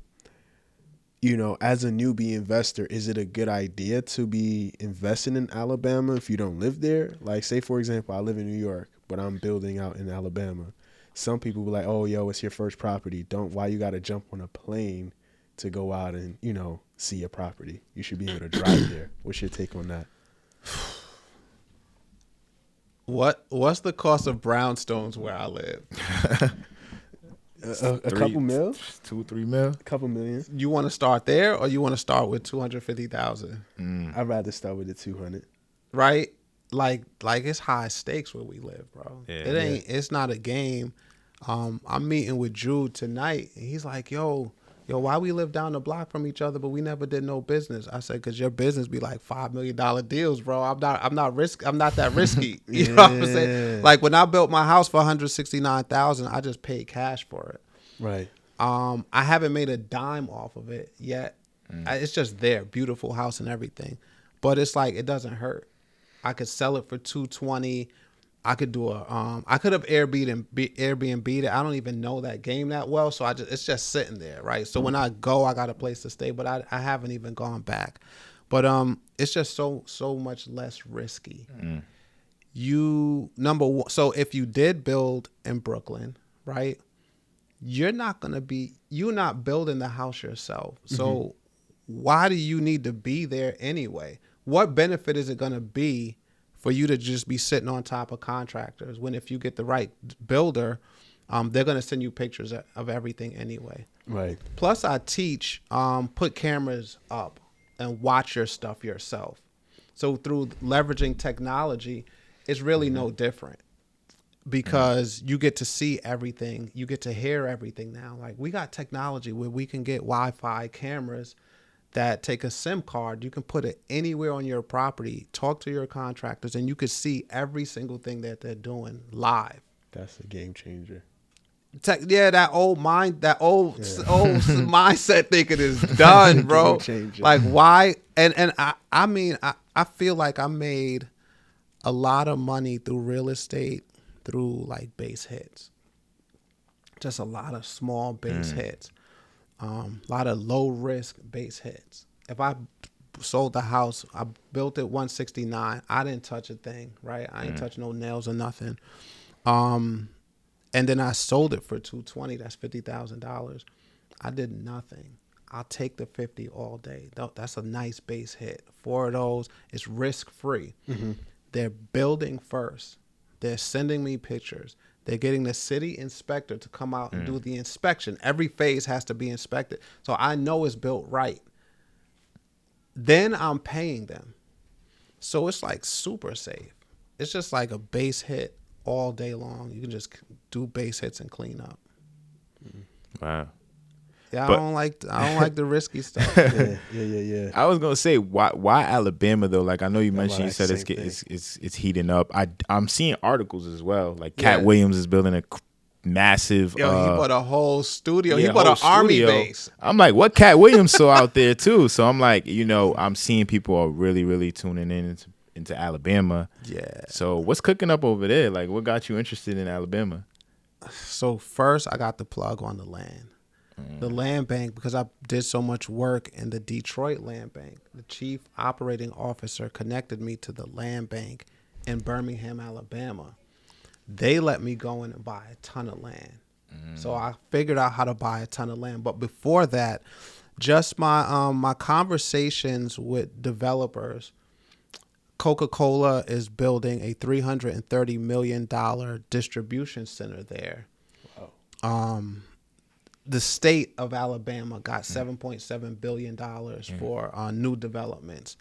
you know, as a newbie investor, is it a good idea to be investing in Alabama if you don't live there? Like, say, for example, I live in New York, but I'm building out in Alabama. Some people be like, oh, yo, it's your first property. Why you got to jump on a plane to go out and, you know, see your property? You should be able to drive there. What's your take on that? What's the cost of brownstones where I live? A couple mil? 2-3 mil. A couple million? You want to start there or you want to start with 250,000? I'd rather start with the 200. Right? Like it's high stakes where we live, bro. Yeah. It's not a game. I'm meeting with Jude tonight and he's like, yo, why we live down the block from each other, but we never did no business? I said, cause your business be like $5 million deals, bro. I'm not that risky. You know what I'm saying? Like when I built my house for $169,000, I just paid cash for it. Right. I haven't made a dime off of it yet. It's just there, beautiful house and everything. But it's like, it doesn't hurt. I could sell it for $220. I could do I could have Airbnb it. I don't even know that game that well, so it's just sitting there, right? So when I go, I got a place to stay, but I haven't even gone back. But it's just so much less risky. Number one, so if you did build in Brooklyn, right? You're not building the house yourself. So why do you need to be there anyway? What benefit is it going to be for you to just be sitting on top of contractors when if you get the right builder, they're going to send you pictures of everything anyway. Right. Plus I teach, put cameras up and watch your stuff yourself. So through leveraging technology, it's really no different because you get to see everything. You get to hear everything now. Like we got technology where we can get Wi-Fi cameras that take a SIM card. You can put it anywhere on your property, talk to your contractors, and you could see every single thing that they're doing live. That's a game changer. That old mindset thinking is done, bro. Like why? And I mean, I feel like I made a lot of money through real estate, through like base hits. Just a lot of small base hits. A lot of low risk base hits. If I sold the house, I built it 169. I didn't touch a thing, right? I ain't touch no nails or nothing. And then I sold it for $220. That's $50,000. I did nothing. I'll take the 50 all day. That's a nice base hit. 4 of those. It's risk free. They're building first. They're sending me pictures. They're getting the city inspector to come out and do the inspection. Every phase has to be inspected. So I know it's built right. Then I'm paying them. So it's like super safe. It's just like a base hit all day long. You can just do base hits and clean up. Wow. Yeah, But- I don't like the risky stuff. Yeah. I was gonna say why Alabama though? Like I know you Yeah, mentioned, you about said that it's heating up. I'm seeing articles as well. Like Cat Yeah. Williams is building a massive. Yo, he bought a whole studio. yeah, He bought whole an army studio. base. I'm like, what Cat Williams saw out there too? So I'm like, I'm seeing people are really tuning into Alabama. Yeah. So what's cooking up over there? Like, what got you interested in Alabama? So first, I got the plug on the land. The Landbank, because I did so much work in the Detroit Landbank. The chief operating officer connected me to the Landbank in Birmingham, Alabama. They let me go in and buy a ton of land. So I figured out how to buy a ton of land. But before that, just my conversations with developers. Coca-Cola is building a $330 million distribution center there. Wow. The state of Alabama got $7.7 billion for new developments.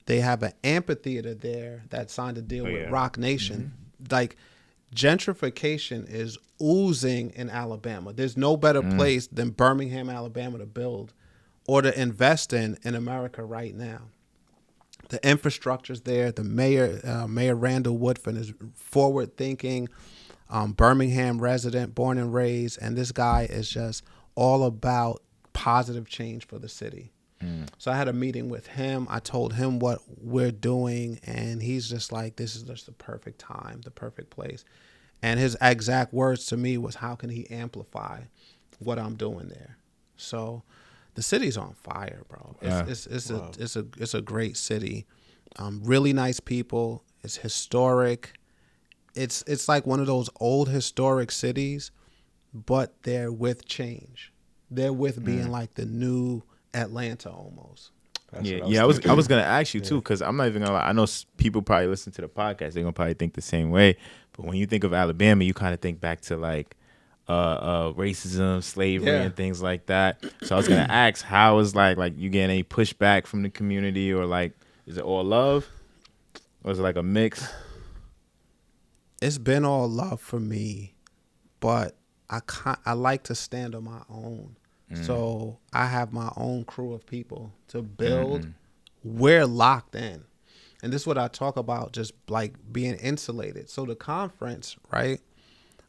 They have an amphitheater there that signed a deal with Rock Nation. Like, gentrification is oozing in Alabama. There's no better place than Birmingham, Alabama to build or to invest in America right now. The infrastructure's there. The Mayor Randall Woodfin is forward-thinking, Birmingham resident, born and raised, and this guy is just all about positive change for the city. So I had a meeting with him. I told him what we're doing, and he's just like, this is just the perfect time, the perfect place. And his exact words to me was, how can he amplify what I'm doing there? So the city's on fire, bro. It's a great city. Really nice people. It's historic. It's like one of those old historic cities, but they're with change. They're with being like the new Atlanta almost. I was gonna ask you too, because I'm not even gonna lie. I know people probably listen to the podcast. They're gonna probably think the same way. But when you think of Alabama, you kind of think back to like racism, slavery, and things like that. So I was gonna ask, how is like you getting any pushback from the community, or like is it all love, or is it like a mix? It's been all love for me, but I like to stand on my own. So I have my own crew of people to build. We're locked in. And this is what I talk about, just like being insulated. So the conference, right?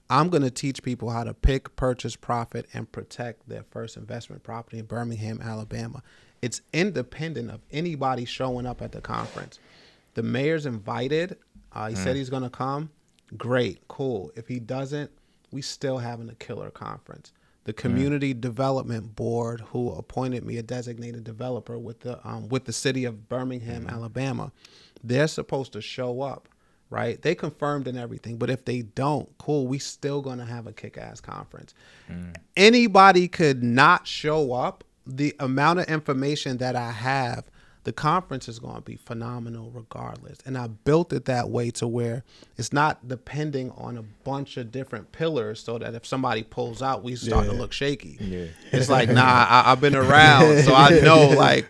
I'm going to teach people how to pick, purchase, profit, and protect their first investment property in Birmingham, Alabama. It's independent of anybody showing up at the conference. The mayor's invited. He said he's going to come. Great, cool. If he doesn't, we still having a killer conference. The community development board, who appointed me a designated developer with the city of Birmingham, Alabama, they're supposed to show up, right? They confirmed and everything, but if they don't, cool, we still gonna have a kick-ass conference. Anybody could not show up. The amount of information that I have, the conference is going to be phenomenal regardless. And I built it that way to where it's not depending on a bunch of different pillars so that if somebody pulls out, we start to look shaky. It's like, nah, I've been around, so I know, like,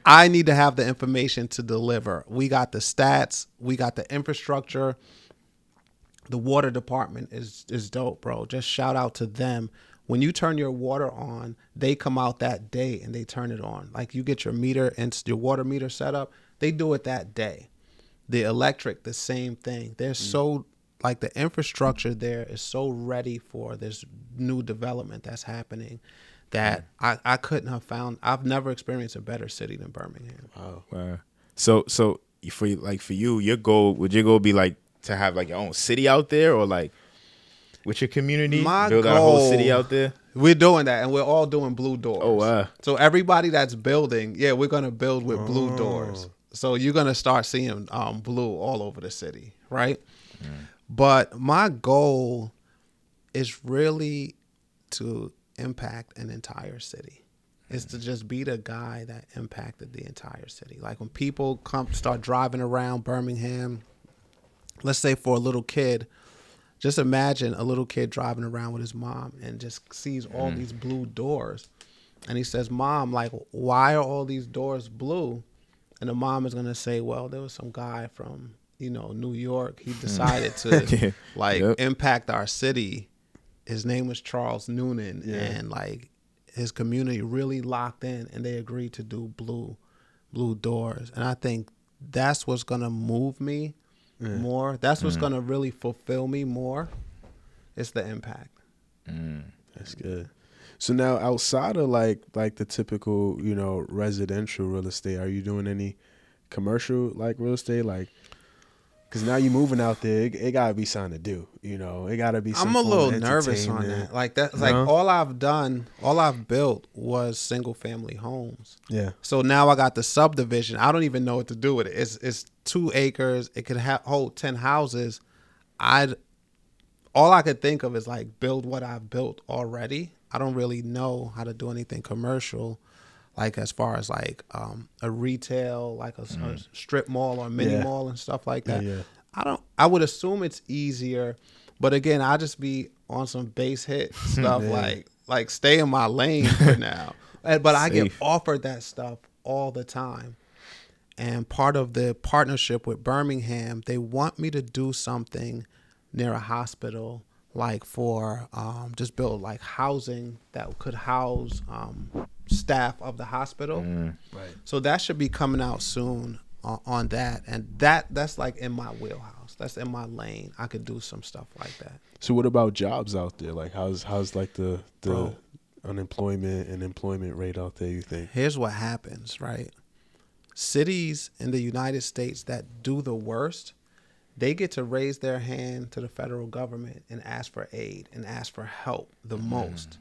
I need to have the information to deliver. We got the stats. We got the infrastructure. The water department is dope, bro. Just shout out to them. When you turn your water on, they come out that day and they turn it on. Like, you get your meter and your water meter set up, they do it that day. The electric, the same thing. They're so, like, the infrastructure there is so ready for this new development that's happening that I couldn't have found. I've never experienced a better city than Birmingham. Wow. So for you, would your goal be like to have like your own city out there, or like with your community, build out a whole city out there? We're doing that, and we're all doing blue doors. Oh, wow. So everybody that's building, we're going to build with blue doors. So you're going to start seeing blue all over the city, right? But my goal is really to impact an entire city. Is to just be the guy that impacted the entire city. Like, when people start driving around Birmingham, let's say for a little kid, just imagine a little kid driving around with his mom and just sees all these blue doors. And he says, Mom, like, why are all these doors blue? And the mom is going to say, well, there was some guy from, New York. He decided to impact our city his name was Charles Noonan, and like his community really locked in, and they agreed to do blue doors. And I think that's what's gonna move me more. That's what's gonna really fulfill me more. It's the impact. That's good. So now, outside of like the typical, residential real estate, are you doing any commercial like real estate? Like, because now you're moving out there, it gotta be something to do. It gotta be. I'm a little nervous on that. Like that's like all I've built was single family homes. Yeah. So now I got the subdivision. I don't even know what to do with it. It's 2 acres. It could hold 10 houses. All I could think of is like build what I've built already. I don't really know how to do anything commercial, like as far as like a retail, like a strip mall or mini mall and stuff like that. Yeah. I would assume it's easier, but again, I just be on some base hit stuff like stay in my lane for now. But I get offered that stuff all the time. And part of the partnership with Birmingham, they want me to do something near a hospital, like for just build like housing that could house staff of the hospital. Right. So that should be coming out soon on that, and that's like in my wheelhouse. That's in my lane. I could do some stuff like that. So what about jobs out there? Like how's like the unemployment and employment rate out there, you think? Here's what happens, right? Cities in the United States that do the worst, they get to raise their hand to the federal government and ask for aid and ask for help the most,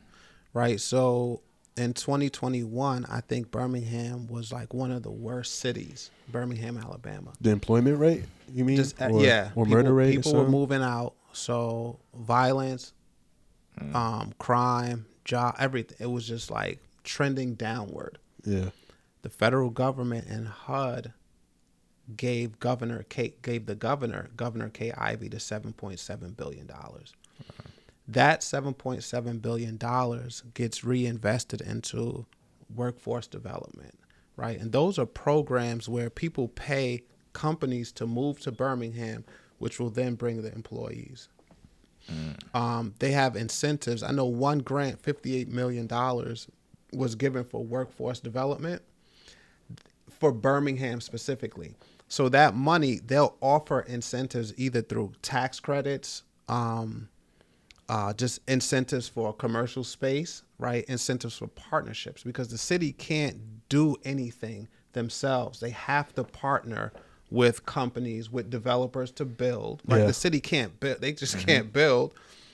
right? So in 2021, I think Birmingham was like one of the worst cities, Birmingham, Alabama. The employment rate, you mean? Or murder rate? People were moving out. So violence, crime, job, everything. It was just like trending downward. Yeah. The federal government and HUD gave Governor Kay Ivey, the $7.7 billion. That $7.7 billion gets reinvested into workforce development, right? And those are programs where people pay companies to move to Birmingham, which will then bring the employees. They have incentives. I know one grant, $58 million, was given for workforce development for Birmingham specifically. So that money, they'll offer incentives either through tax credits, just incentives for commercial space, right? Incentives for partnerships, because the city can't do anything themselves. They have to partner with companies, with developers to build. Like the city can't build. They just can't build.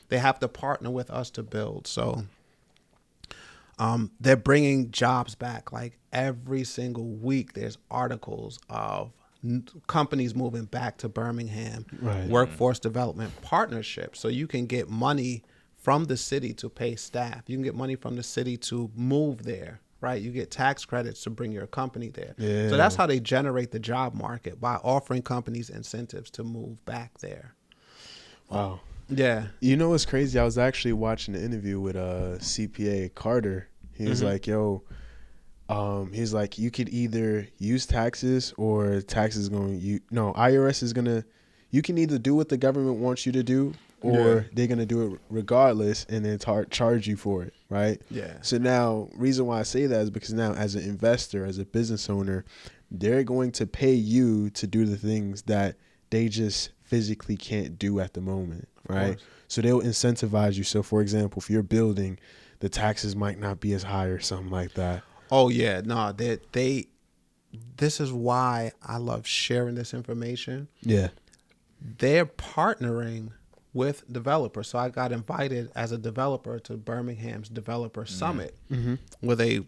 They have to partner with us to build. So they're bringing jobs back. Like every single week, there's articles of companies moving back to Birmingham, workforce development partnerships. So you can get money from the city to pay staff. You can get money from the city to move there, right? You get tax credits to bring your company there. Yeah. So that's how they generate the job market, by offering companies incentives to move back there. Wow. Yeah. You know what's crazy? I was actually watching an interview with CPA Carter. He was like, yo, he's like, you could either use taxes or taxes IRS is gonna, you can either do what the government wants you to do, or they're gonna do it regardless and then charge you for it, right? Yeah. So now, reason why I say that is because now, as an investor, as a business owner, they're going to pay you to do the things that they just physically can't do at the moment, right? So they'll incentivize you. So for example, if you're building, the taxes might not be as high or something like that. Oh yeah, no, this is why I love sharing this information. Yeah. They're partnering with developers. So I got invited as a developer to Birmingham's Developer Summit, where they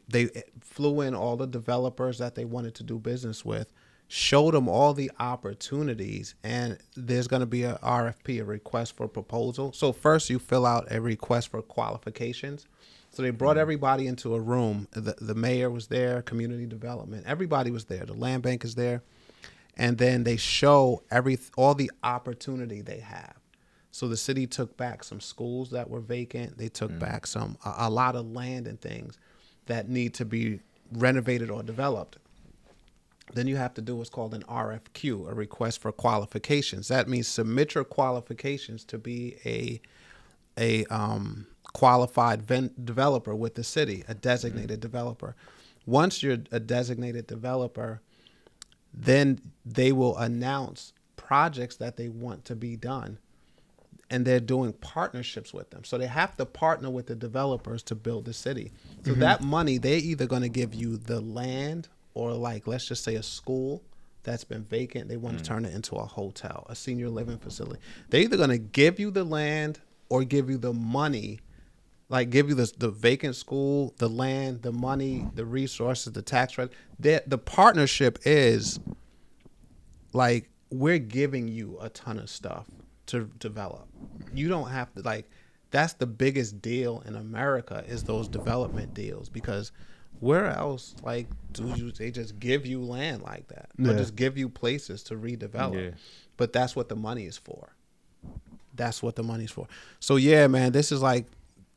flew in all the developers that they wanted to do business with, showed them all the opportunities, and there's going to be a RFP, a request for proposal. So first you fill out a request for qualifications. So they brought everybody into a room. The mayor was there, community development, everybody was there. The Landbank is there. And then they show all the opportunity they have. So the city took back some schools that were vacant. They took back a lot of land and things that need to be renovated or developed. Then you have to do what's called an RFQ, a request for qualifications. That means submit your qualifications to be a qualified developer with the city, a designated developer. Once you're a designated developer, then they will announce projects that they want to be done, and they're doing partnerships with them. So they have to partner with the developers to build the city. So that money, they're either going to give you the land, or like, let's just say a school that's been vacant. They want to turn it into a hotel, a senior living facility. They're either going to give you the land or give you the money, like give you the vacant school, the land, the money, the resources, the tax credit. The partnership is like, we're giving you a ton of stuff to develop. You don't have to, like, that's the biggest deal in America, is those development deals, because where else, like, they just give you land like that, or just give you places to redevelop? Yeah. But that's what the money is for. That's what the money's for. So yeah, man, this is like,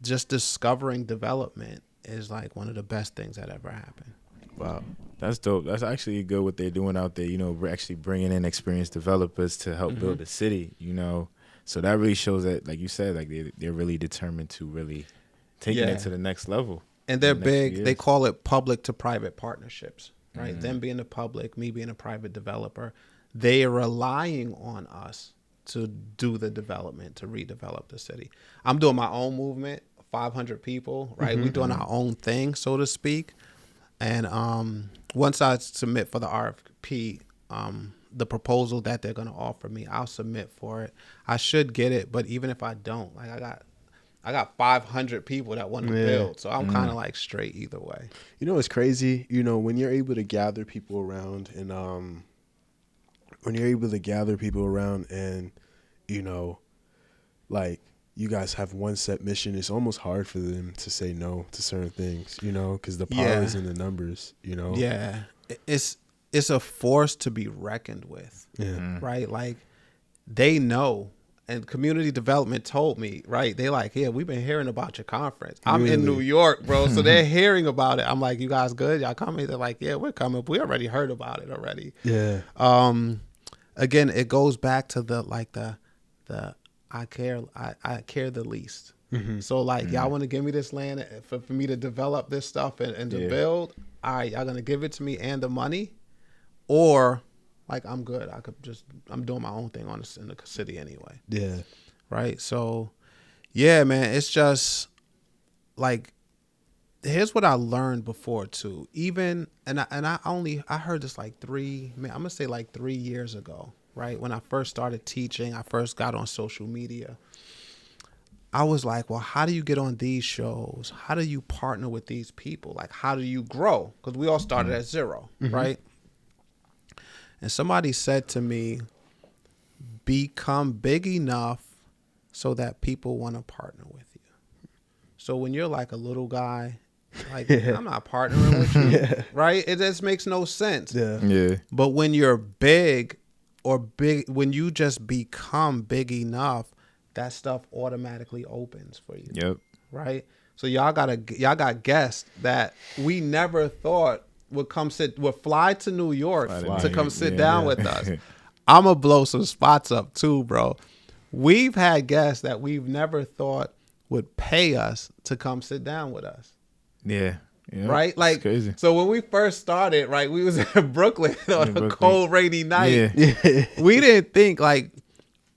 just discovering development is like one of the best things that ever happened. Wow. That's dope. That's actually good what they're doing out there. You know, we're actually bringing in experienced developers to help build the city, you know. So that really shows that, like you said, like they're really determined to really taking it to the next level. And they're big. They call it public to private partnerships, right? Them being the public, me being a private developer. They are relying on us to do the development, to redevelop the city. I'm doing my own movement, 500 people, right? We're doing our own thing, so to speak. And once I submit for the RFP, the proposal that they're going to offer me, I'll submit for it. I should get it, but even if I don't, like, I got 500 people that want to build, so I'm kind of like straight either way. You know, it's crazy. You know, when you're able to gather people around, and you know, like, you guys have one set mission, it's almost hard for them to say no to certain things, you know, because the power is in the numbers, you know. Yeah, it's a force to be reckoned with, right? Like, they know, and community development told me, right? They like, yeah, we've been hearing about your conference. I'm in New York, bro, so they're hearing about it. I'm like, you guys good? Y'all coming? They're like, yeah, we're coming. We already heard about it already. Yeah. Again, it goes back to the I care the least. So like, y'all want to give me this land for me to develop this stuff and to build? All right, y'all gonna give it to me and the money, or like, I'm good. I'm doing my own thing in the city anyway. Yeah. Right. So yeah, man, it's just like, here's what I learned before too. Even I heard this like I'm gonna say like 3 years ago. Right? When I first started teaching, I first got on social media. I was like, well, how do you get on these shows? How do you partner with these people? Like, how do you grow? Because we all started at zero, right? And somebody said to me, become big enough so that people want to partner with you. So when you're like a little guy, like, I'm not partnering with you, right? It just makes no sense. Yeah. But when you're big, when you just become big enough, that stuff automatically opens for you. Yep. Right? So y'all got guests that we never thought would fly to New York to come sit down with us. I'm gonna blow some spots up too, bro. We've had guests that we've never thought would pay us to come sit down with us. Yeah. Yep. Right? Like, crazy. So when we first started, right, we was in Brooklyn on a cold, rainy night. Yeah. We didn't think like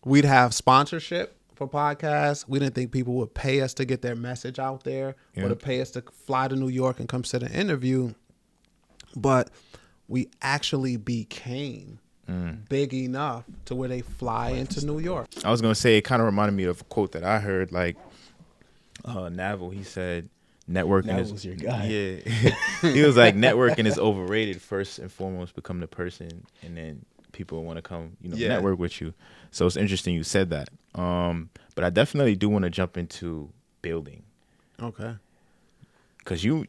we'd have sponsorship for podcasts. We didn't think people would pay us to get their message out there, or to pay us to fly to New York and come sit an interview. But we actually became big enough to where they fly into New York. I was gonna say, it kind of reminded me of a quote that I heard. Like, Naval, he said, networking was your guy. Yeah. He was like, networking is overrated. First and foremost, become the person, and then people want to come, network with you. So it's interesting you said that. But I definitely do want to jump into building. Okay. Because you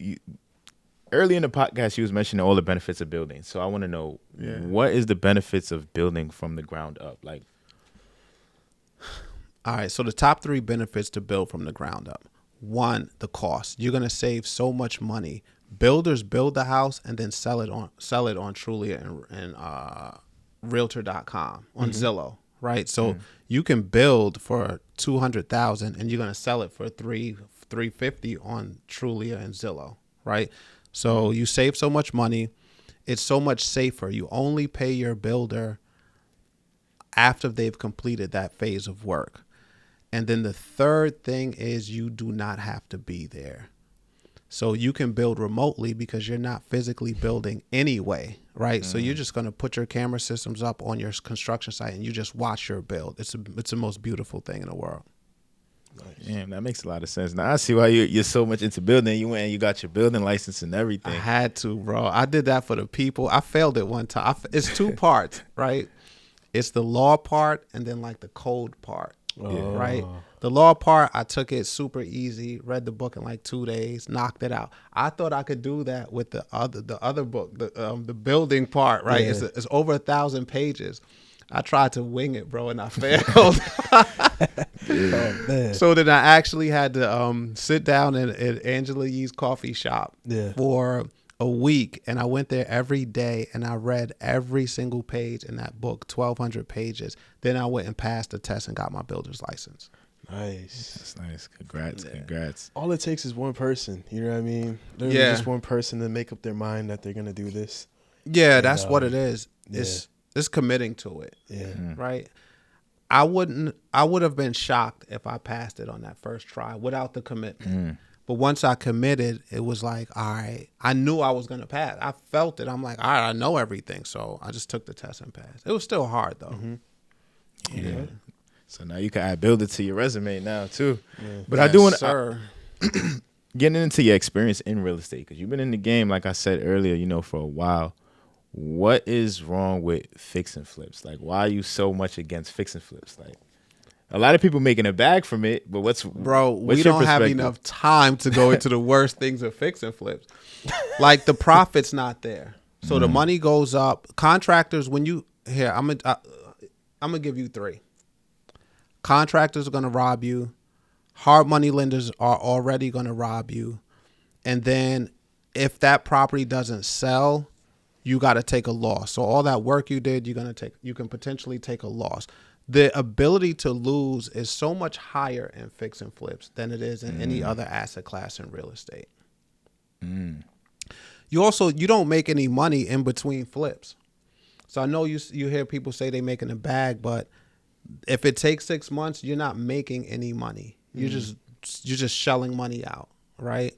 early in the podcast, you was mentioning all the benefits of building. So I want to know, what is the benefits of building from the ground up? Like, all right. So the top 3 benefits to build from the ground up. 1, the cost. You're going to save so much money. Builders build the house and then sell it on Trulia and Realtor.com, on Zillow, right? So you can build for $200,000 and you're gonna sell it for $350 on Trulia and Zillow, right? So you save so much money. It's so much safer. You only pay your builder after they've completed that phase of work. And then the third thing is you do not have to be there. So you can build remotely because you're not physically building anyway, right? So you're just going to put your camera systems up on your construction site and you just watch your build. It's the most beautiful thing in the world. Nice. Damn, that makes a lot of sense. Now I see why you're so much into building. You went and you got your building license and everything. I had to, bro. I did that for the people. I failed it one time. It's two parts, right? It's the law part and then like the code part, right? The law part, I took it super easy, read the book in like 2 days, knocked it out. I thought I could do that with the other book, the building part, right? Yeah. It's over 1,000 pages. I tried to wing it, bro, and I failed. So then I actually had to sit down at Angela Yee's coffee shop for a week, and I went there every day and I read every single page in that book, 1,200 pages. Then I went and passed the test and got my builder's license. Nice. That's nice. Congrats. All it takes is one person. You know what I mean? There's just one person to make up their mind that they're gonna do this. Yeah, and that's what it is. It's committing to it. Yeah. Right. I would have been shocked if I passed it on that first try without the commitment. But once I committed, it was like, all right, I knew I was gonna pass. I felt it. I'm like, all right, I know everything. So I just took the test and passed. It was still hard though. Yeah. So now you can add build it to your resume now too. Yeah. But I do want to getting into your experience in real estate, because you've been in the game, like I said earlier, for a while. What is wrong with fix and flips? Like, why are you so much against fix and flips? Like, a lot of people making a bag from it, but what's we don't have enough time to go into the worst things of fix and flips. Like, the profit's not there, so the money goes up. Contractors, I'm gonna give you 3. Contractors are gonna rob you. Hard money lenders are already gonna rob you, and then if that property doesn't sell, you got to take a loss. So all that work you did, you can potentially take a loss. The ability to lose is so much higher in fix and flips than it is in any other asset class in real estate. You don't make any money in between flips. So I know you hear people say they making a bag, but if it takes 6 months, you're not making any money. You're just shelling money out, right?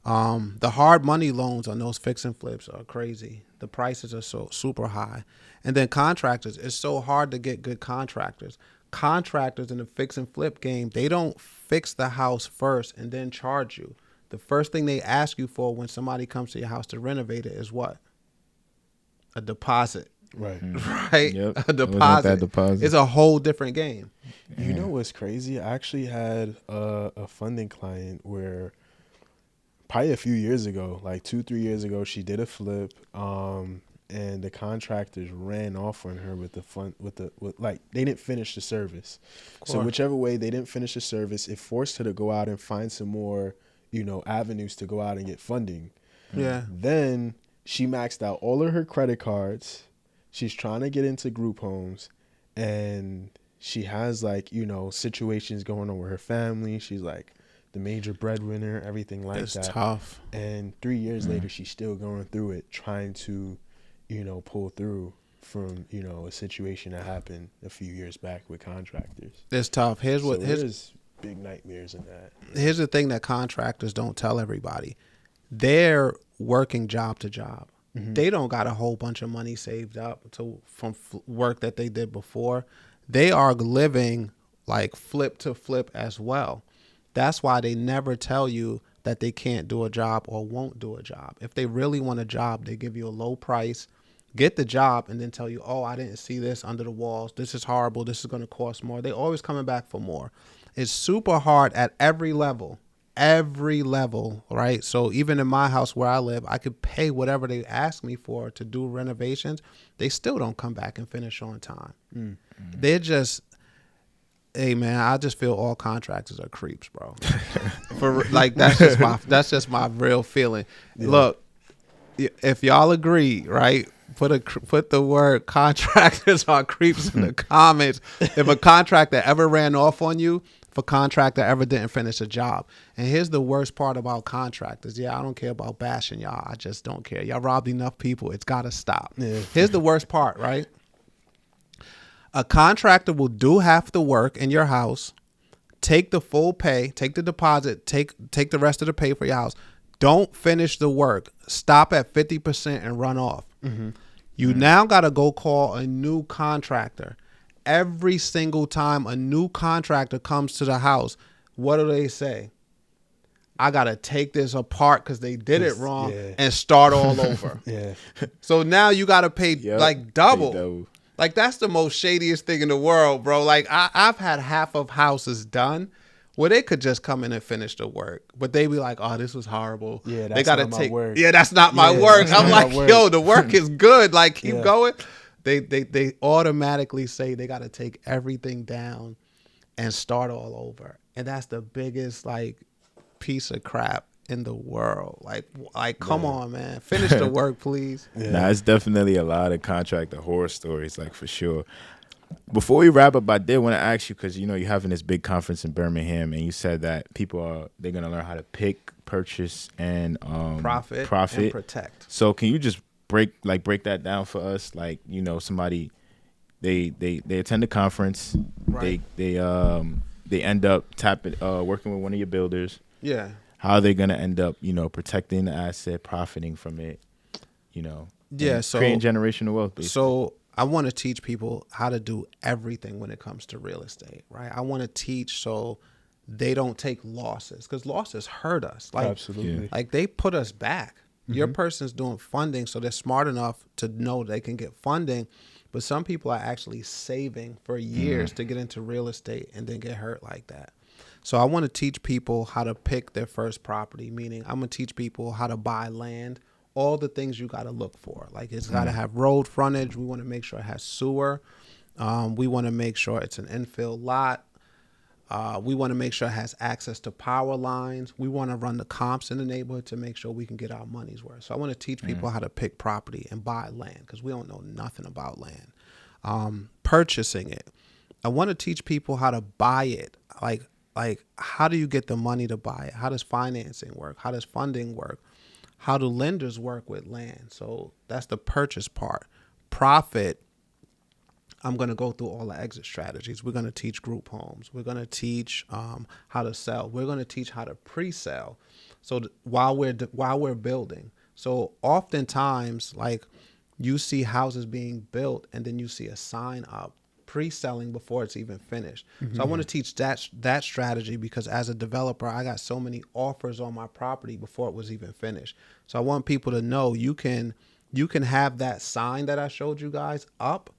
The hard money loans on those fix and flips are crazy. The prices are so super high. And then contractors, it's so hard to get good contractors. Contractors in the fix and flip game, they don't fix the house first and then charge you. The first thing they ask you for when somebody comes to your house to renovate it is what? A deposit. Right. Right? Yep. A deposit. It's a whole different game. You know what's crazy? I actually had a funding client where probably a few years ago, like 2-3 years ago, she did a flip, and the contractors ran off on her with they didn't finish the service. So whichever way they didn't finish the service, it forced her to go out and find some more, avenues to go out and get funding. Yeah. Then she maxed out all of her credit cards. She's trying to get into group homes, and she has situations going on with her family. She's like the major breadwinner, everything like that. It's tough. And 3 years later, she's still going through it, trying to, pull through from, a situation that happened a few years back with contractors. It's tough. There's big nightmares in that. Here's the thing that contractors don't tell everybody. They're working job to job. They don't got a whole bunch of money saved up from work that they did before. They are living like flip to flip as well. That's why they never tell you that they can't do a job or won't do a job. If they really want a job, they give you a low price, get the job, and then tell you, oh, I didn't see this under the walls. This is horrible. This is going to cost more. They always coming back for more. It's super hard at every level, right? So even in my house where I live, I could pay whatever they ask me for to do renovations. They still don't come back and finish on time. They're just... Hey man, I just feel all contractors are creeps, bro. That's just my real feeling. Yeah. Look, if y'all agree, right? put the word contractors are creeps in the comments. If a contractor ever ran off on you, if a contractor ever didn't finish a job. And here's the worst part about contractors. Yeah, I don't care about bashing y'all. I just don't care. Y'all robbed enough people. It's got to stop. Yeah. Here's the worst part, right? A contractor will do half the work in your house, take the full pay, take the deposit, take the rest of the pay for your house. Don't finish the work. Stop at 50% and run off. Mm-hmm. You now got to go call a new contractor. Every single time a new contractor comes to the house, what do they say? I got to take this apart because they did it wrong and start all over. Yeah. So now you got to pay like double. Like, that's the most shadiest thing in the world, bro. Like, I've had half of houses done where they could just come in and finish the work, but they be like, "Oh, this was horrible." Yeah, that's not my work. Yeah, that's not my work. I'm like, yo, the work is good. Like, keep going. They automatically say they got to take everything down and start all over, and that's the biggest like piece of crap in the world. Like, come on, man, finish the work, please. Nah, it's definitely a lot of contractor horror stories, like, for sure. Before we wrap up, I did want to ask you, because you're having this big conference in Birmingham, and you said that they're gonna learn how to pick, purchase, and profit and protect. So can you just break that down for us? Like, somebody they attend the conference, right? They end up working with one of your builders. Yeah. How are they gonna end up, protecting the asset, profiting from it, so creating generational wealth, basically. So I want to teach people how to do everything when it comes to real estate, right? I want to teach so they don't take losses, because losses hurt us. Like, absolutely. Like, they put us back. Mm-hmm. Your person's doing funding, so they're smart enough to know they can get funding. But some people are actually saving for years to get into real estate and then get hurt like that. So I want to teach people how to pick their first property, meaning I'm going to teach people how to buy land, all the things you got to look for. Like, it's got to have road frontage. We want to make sure it has sewer. We want to make sure it's an infill lot. We want to make sure it has access to power lines. We want to run the comps in the neighborhood to make sure we can get our money's worth. So I want to teach people how to pick property and buy land, because we don't know nothing about land. Purchasing it. I want to teach people how to buy it. Like, how do you get the money to buy it? How does financing work? How does funding work? How do lenders work with land? So that's the purchase part. Profit, I'm going to go through all the exit strategies. We're going to teach group homes. We're going to teach how to sell. We're going to teach how to pre-sell. So while we're building. So oftentimes, like, you see houses being built and then you see a sign up pre-selling before it's even finished. Mm-hmm. So I want to teach that strategy, because as a developer, I got so many offers on my property before it was even finished. So I want people to know you can have that sign that I showed you guys up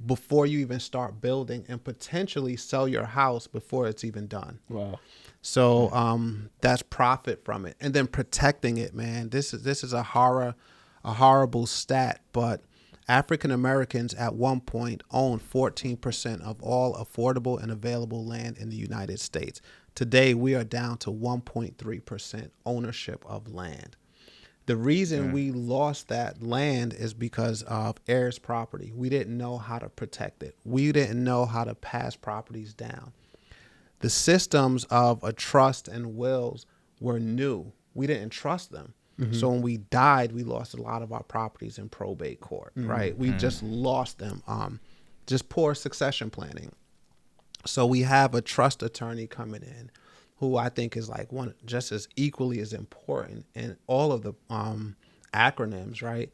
before you even start building, and potentially sell your house before it's even done. Wow. So that's profit from it. And then protecting it, man. This is a horrible stat, but African Americans at one point owned 14% of all affordable and available land in the United States. Today, we are down to 1.3% ownership of land. The reason we lost that land is because of heirs property. We didn't know how to protect it. We didn't know how to pass properties down. The systems of a trust and wills were new. We didn't trust them. Mm-hmm. So when we died, we lost a lot of our properties in probate court, right? We just lost them. Just poor succession planning. So we have a trust attorney coming in, who I think is like one just as equally as important in all of the acronyms, right?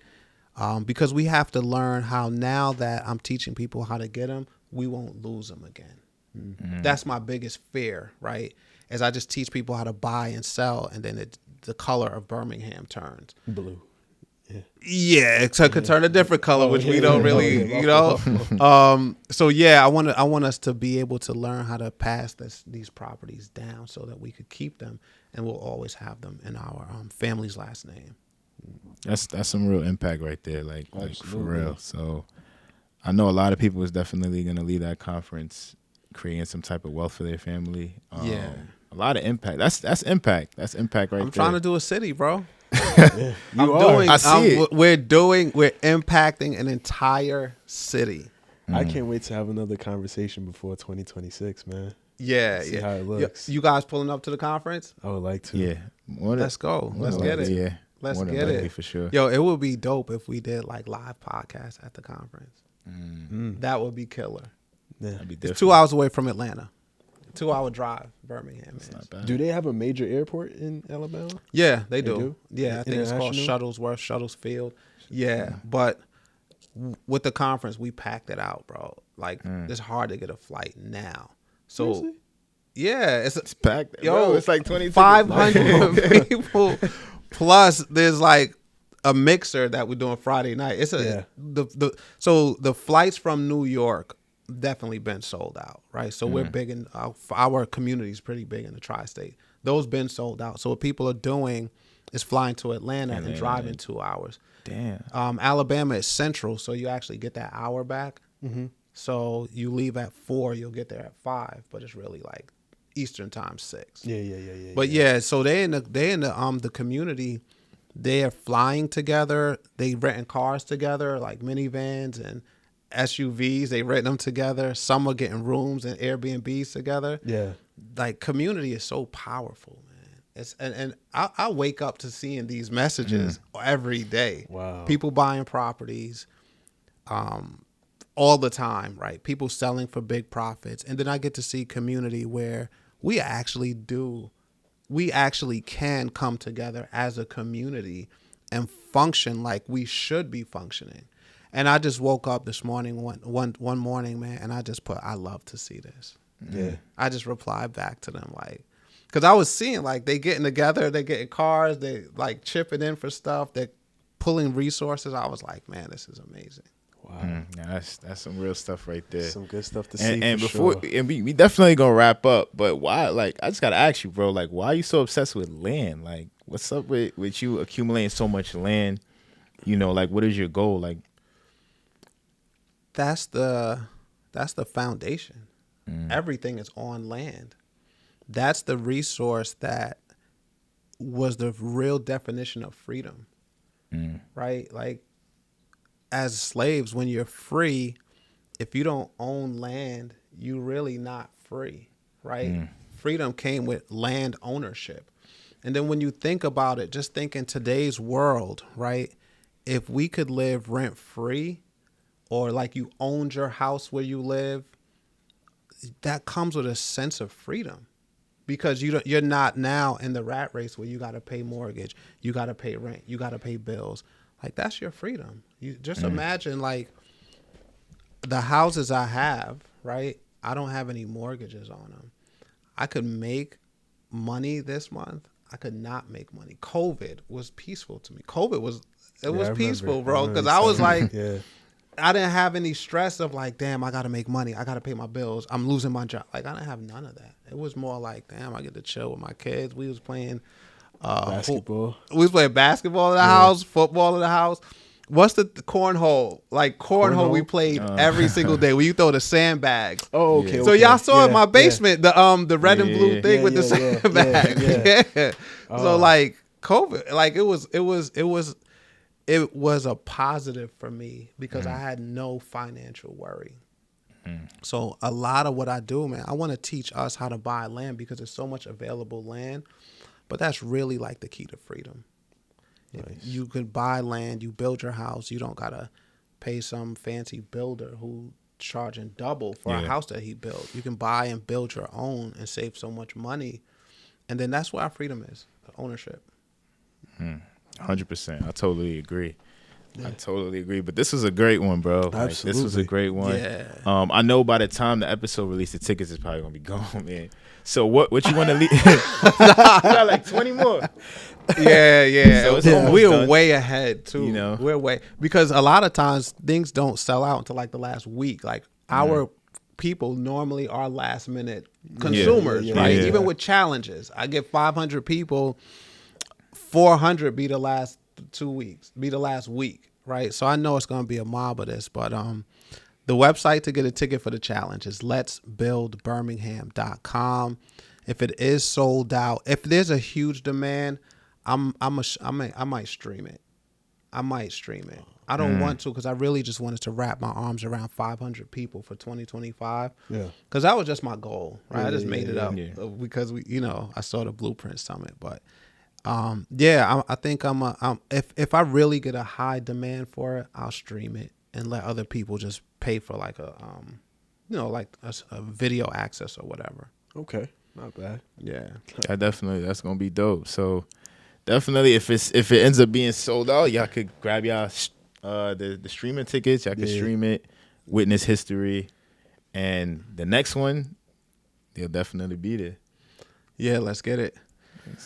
Because we have to learn how, now that I'm teaching people how to get them, we won't lose them again. Mm-hmm. That's my biggest fear, right? As I just teach people how to buy and sell, and then the color of Birmingham turns blue. Yeah, it could turn a different color, which we don't really, So yeah, I want us to be able to learn how to pass these properties down so that we could keep them, and we'll always have them in our family's last name. That's some real impact right there, like for real. So I know a lot of people is definitely going to leave that conference creating some type of wealth for their family. A lot of impact. That's impact. That's impact right there. I'm trying to do a city, bro. Yeah, you are. I see it. We're impacting an entire city. I can't wait to have another conversation before 2026, man. Yeah, See how it looks. You guys pulling up to the conference? I would like to. Yeah. Let's go. Let's get it. Yeah. Let's More than get likely, it for sure. Yo, it would be dope if we did like live podcasts at the conference. That would be killer. Yeah. That'd be It's different. 2 hours away from Atlanta. 2-hour drive, Birmingham. It's Is. not bad. Do they have a major airport in Alabama? Yeah, they do. do? Yeah, I think it's called International? Shuttlesfield. Yeah, but with the conference, we packed it out, bro. Like, it's hard to get a flight now. So, Seriously? yeah, It's packed. Yo, Bro, it's like 20 500 people. Plus, there's like a mixer that we're doing Friday night. It's so the flights from New York definitely been sold out, right? So we're big in our community is pretty big in the tri-state. Those been sold out. So what people are doing is flying to Atlanta and driving 2 hours. Damn. Alabama is central, so you actually get that hour back. So you leave at 4, you'll get there at 5, but it's really like Eastern time 6. Yeah. But yeah, so they in the community, they are flying together. They renting cars together, like minivans and SUVs. They renting them together. Some are getting rooms and Airbnbs together. Yeah. Like community is so powerful, man. It's and I wake up to seeing these messages every day. Wow. People buying properties, all the time, right? People selling for big profits, and then I get to see community where we actually can come together as a community and function like we should be functioning. And I just woke up this morning, one morning, man, and I just put, I love to see this. Yeah. I just replied back to them, like, because I was seeing, like, they getting together, they getting cars, they, like, chipping in for stuff, they're pulling resources. I was like, man, this is amazing. Wow. Yeah, that's some real stuff right there. Some good stuff to see. And for before sure. and we definitely gonna wrap up, but why? Like, I just gotta ask you, bro. Like, why are you so obsessed with land? Like, what's up with you accumulating so much land? You know, like, what is your goal? Like, That's the foundation. Everything is on land. That's the resource that was the real definition of freedom, right? Like, as slaves, when you're free, if you don't own land, you're really not free, right? Freedom came with land ownership. And then when you think about it, just think in today's world, right? If we could live rent free, or like you owned your house where you live, that comes with a sense of freedom, because you're not now in the rat race where you got to pay mortgage, you got to pay rent, you got to pay bills. Like, that's your freedom. You just imagine, like, the houses I have, right? I don't have any mortgages on them. I could make money this month. I could not make money. COVID was peaceful to me. COVID was peaceful, bro, because I was like, I didn't have any stress of like, damn, I got to make money. I got to pay my bills. I'm losing my job. Like, I didn't have none of that. It was more like, damn, I get to chill with my kids. We was playing basketball. We was playing basketball in the house, football in the house. What's the cornhole? Like, cornhole we played every single day where you throw the sandbags. Oh, okay. So y'all saw in my basement the red and blue thing with the sandbags. Yeah. So like COVID, like it was a positive for me because I had no financial worry. So a lot of what I do, man, I want to teach us how to buy land because there's so much available land, but that's really like the key to freedom. Nice. You could buy land, you build your house, you don't gotta pay some fancy builder who charging double for a house that he built. You can buy and build your own and save so much money, and then that's where our freedom is, ownership. 100%. I totally agree. I totally agree. But this was a great one, bro. Absolutely. Like, this was a great one. Yeah. I know by the time the episode released, the tickets is probably gonna be gone, man. So what you want to leave? Got like 20 more. Yeah. So it's almost we're done. way ahead too. You know, we're way, because a lot of times things don't sell out until like the last week. Like our people normally are last minute consumers, right? Yeah. Even with challenges, I get 500 people, 400 be the last 2 weeks, be the last week, right? So I know it's going to be a mob of this, but the website to get a ticket for the challenge is letsbuildbirmingham.com. If it is sold out, if there's a huge demand, I might stream it. I don't want to because I really just wanted to wrap my arms around 500 people for 2025. Yeah. Because that was just my goal, right? I just made it up because I saw the Blueprint Summit. But I think if I really get a high demand for it, I'll stream it and let other people just pay for like a video access or whatever. Okay, not bad. Yeah, definitely. That's gonna be dope. So definitely, if it ends up being sold out, y'all could grab y'all the streaming tickets. Y'all could stream it, witness history, and the next one, they'll definitely be there. Yeah, let's get it.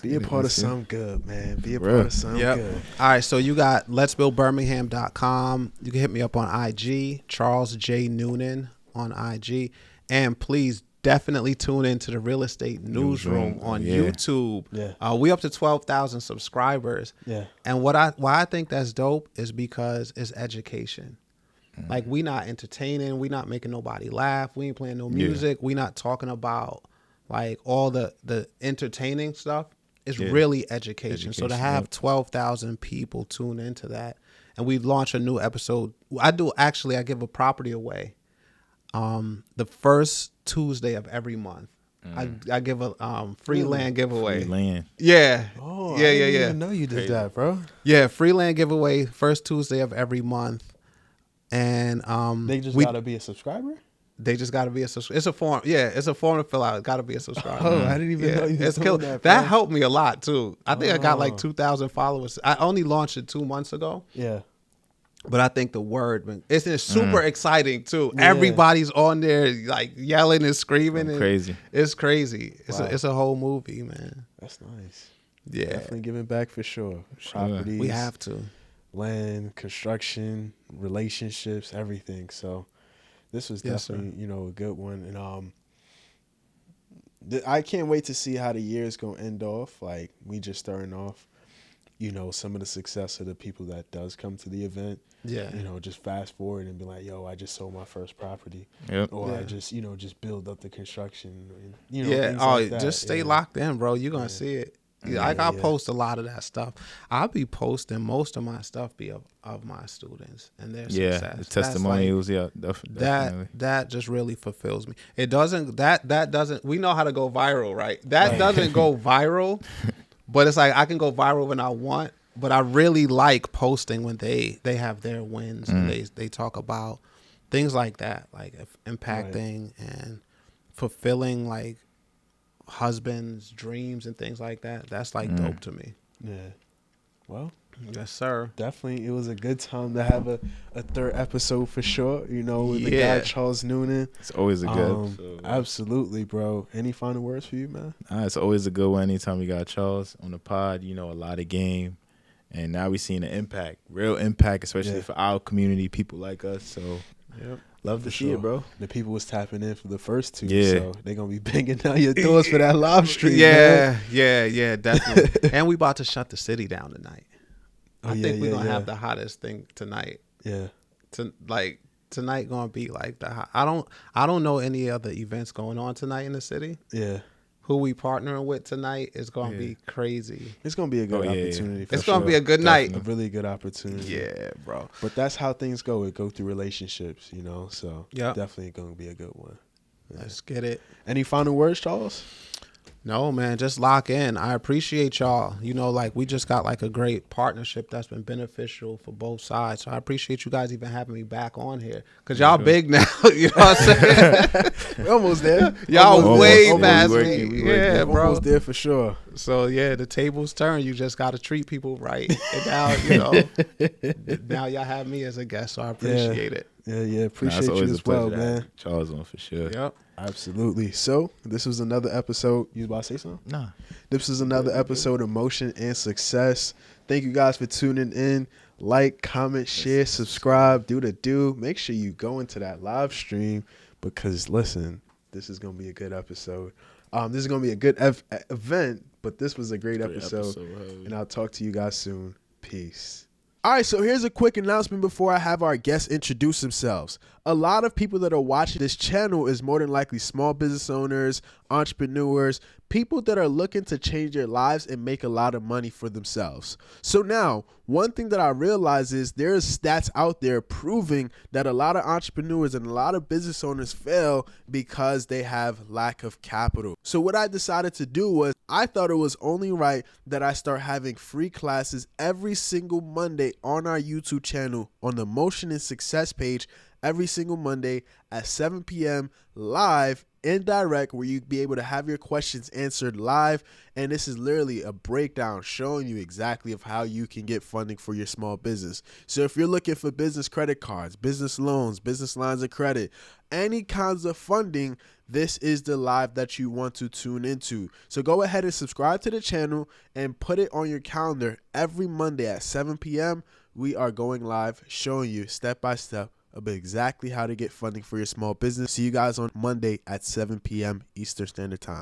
Be a part of something good, man. Be a part of something good. All right, so you got letsbuildbirmingham.com. You can hit me up on IG, Charles J. Noonan on IG. And please definitely tune into the Real Estate Newsroom on YouTube. Yeah. We up to 12,000 subscribers. Yeah. And why I think that's dope is because it's education. Like, we not entertaining. We not making nobody laugh. We ain't playing no music. We not talking about like all the entertaining stuff. It's really education. So to have 12,000 people tune into that, and we launch a new episode. I give a property away the first Tuesday of every month. I give a free land giveaway. Free land. Yeah. Oh, yeah. I didn't even know you did that, bro. Yeah, free land giveaway first Tuesday of every month. And they just gotta be a subscriber. They just got to be a subscriber. It's a form. Yeah, it's a form to fill out. Got to be a subscriber. Oh, I didn't even know you was doing that. That helped me a lot too. I think I got like 2,000 followers. I only launched it 2 months ago. Yeah. But I think the word, it's super exciting too. Yeah. Everybody's on there like yelling and screaming. And crazy. It's crazy. Wow. It's a whole movie, man. That's nice. Yeah. Definitely giving back for sure. Properties. We have to. Land, construction, relationships, everything. So this was definitely, a good one. And I can't wait to see how the year is going to end off. Like, we just starting off, some of the success of the people that does come to the event. Yeah. Just fast forward and be like, yo, I just sold my first property. Yep. Or I just, just build up the construction. And, things like that. Just stay locked in, bro. You're going to see it. I post a lot of that stuff. I'll be posting most of my stuff of my students and their success. The testimonials, definitely. That just really fulfills me. It doesn't that doesn't we know how to go viral, right? That doesn't go viral, but it's like I can go viral when I want, but I really like posting when they have their wins and they talk about things like that, like impacting and fulfilling like husbands' dreams and things like that. That's like dope to me. Yeah. Well, yes, sir. Definitely, it was a good time to have a third episode for sure. With the guy Charles Noonan. It's always a good episode. Absolutely, bro. Any final words for you, man? It's always a good one. Anytime we got Charles on the pod, a lot of game, and now we seeing the impact, real impact, especially for our community, people like us. So, love to see it, bro. The people was tapping in for the first two, Yeah. so they're gonna be banging down your doors for that live stream. Yeah, man. yeah, definitely. And we about to shut the city down tonight. I think we're gonna have the hottest thing tonight. Yeah. Tonight gonna be like the hot. I don't know any other events going on tonight in the city. Yeah. Who we partnering with tonight is gonna be crazy. It's gonna be a good opportunity. It's gonna be a good night. A really good opportunity. Yeah, bro. But that's how things go. It go through relationships, So yeah, definitely gonna be a good one. Yeah. Let's get it. Any final words, Charles? No, man, just lock in. I appreciate y'all. We just got like a great partnership that's been beneficial for both sides. So I appreciate you guys even having me back on here because y'all big now. You know what I'm saying? We're almost there. Y'all way past me. Yeah, bro. Almost there for sure. So the tables turn. You just got to treat people right. And now, now y'all have me as a guest, so I appreciate it. Yeah. Appreciate you as well, man. Charles on for sure. Yep. Absolutely. So this was another episode. You was about to say something? Nah. This was another episode of Motion and Success. Thank you guys for tuning in. Like, comment, share, subscribe, do the do. Make sure you go into that live stream because, listen, this is going to be a good episode. This is going to be a good event, but this was a great episode. And I'll talk to you guys soon. Peace. All right, so here's a quick announcement before I have our guests introduce themselves. A lot of people that are watching this channel is more than likely small business owners, entrepreneurs, people that are looking to change their lives and make a lot of money for themselves. So now, one thing that I realize is there's stats out there proving that a lot of entrepreneurs and a lot of business owners fail because they have lack of capital. So what I decided to do was I thought it was only right that I start having free classes every single Monday on our YouTube channel on the Motion and Success page every single Monday at 7 p.m. live in direct, where you'd be able to have your questions answered live. And this is literally a breakdown showing you exactly of how you can get funding for your small business. So if you're looking for business credit cards, business loans, business lines of credit, any kinds of funding, this is the live that you want to tune into. So go ahead and subscribe to the channel and put it on your calendar. Every Monday at 7 p.m. we are going live showing you step by step about exactly how to get funding for your small business. See you guys on Monday at 7 p.m. Eastern Standard Time.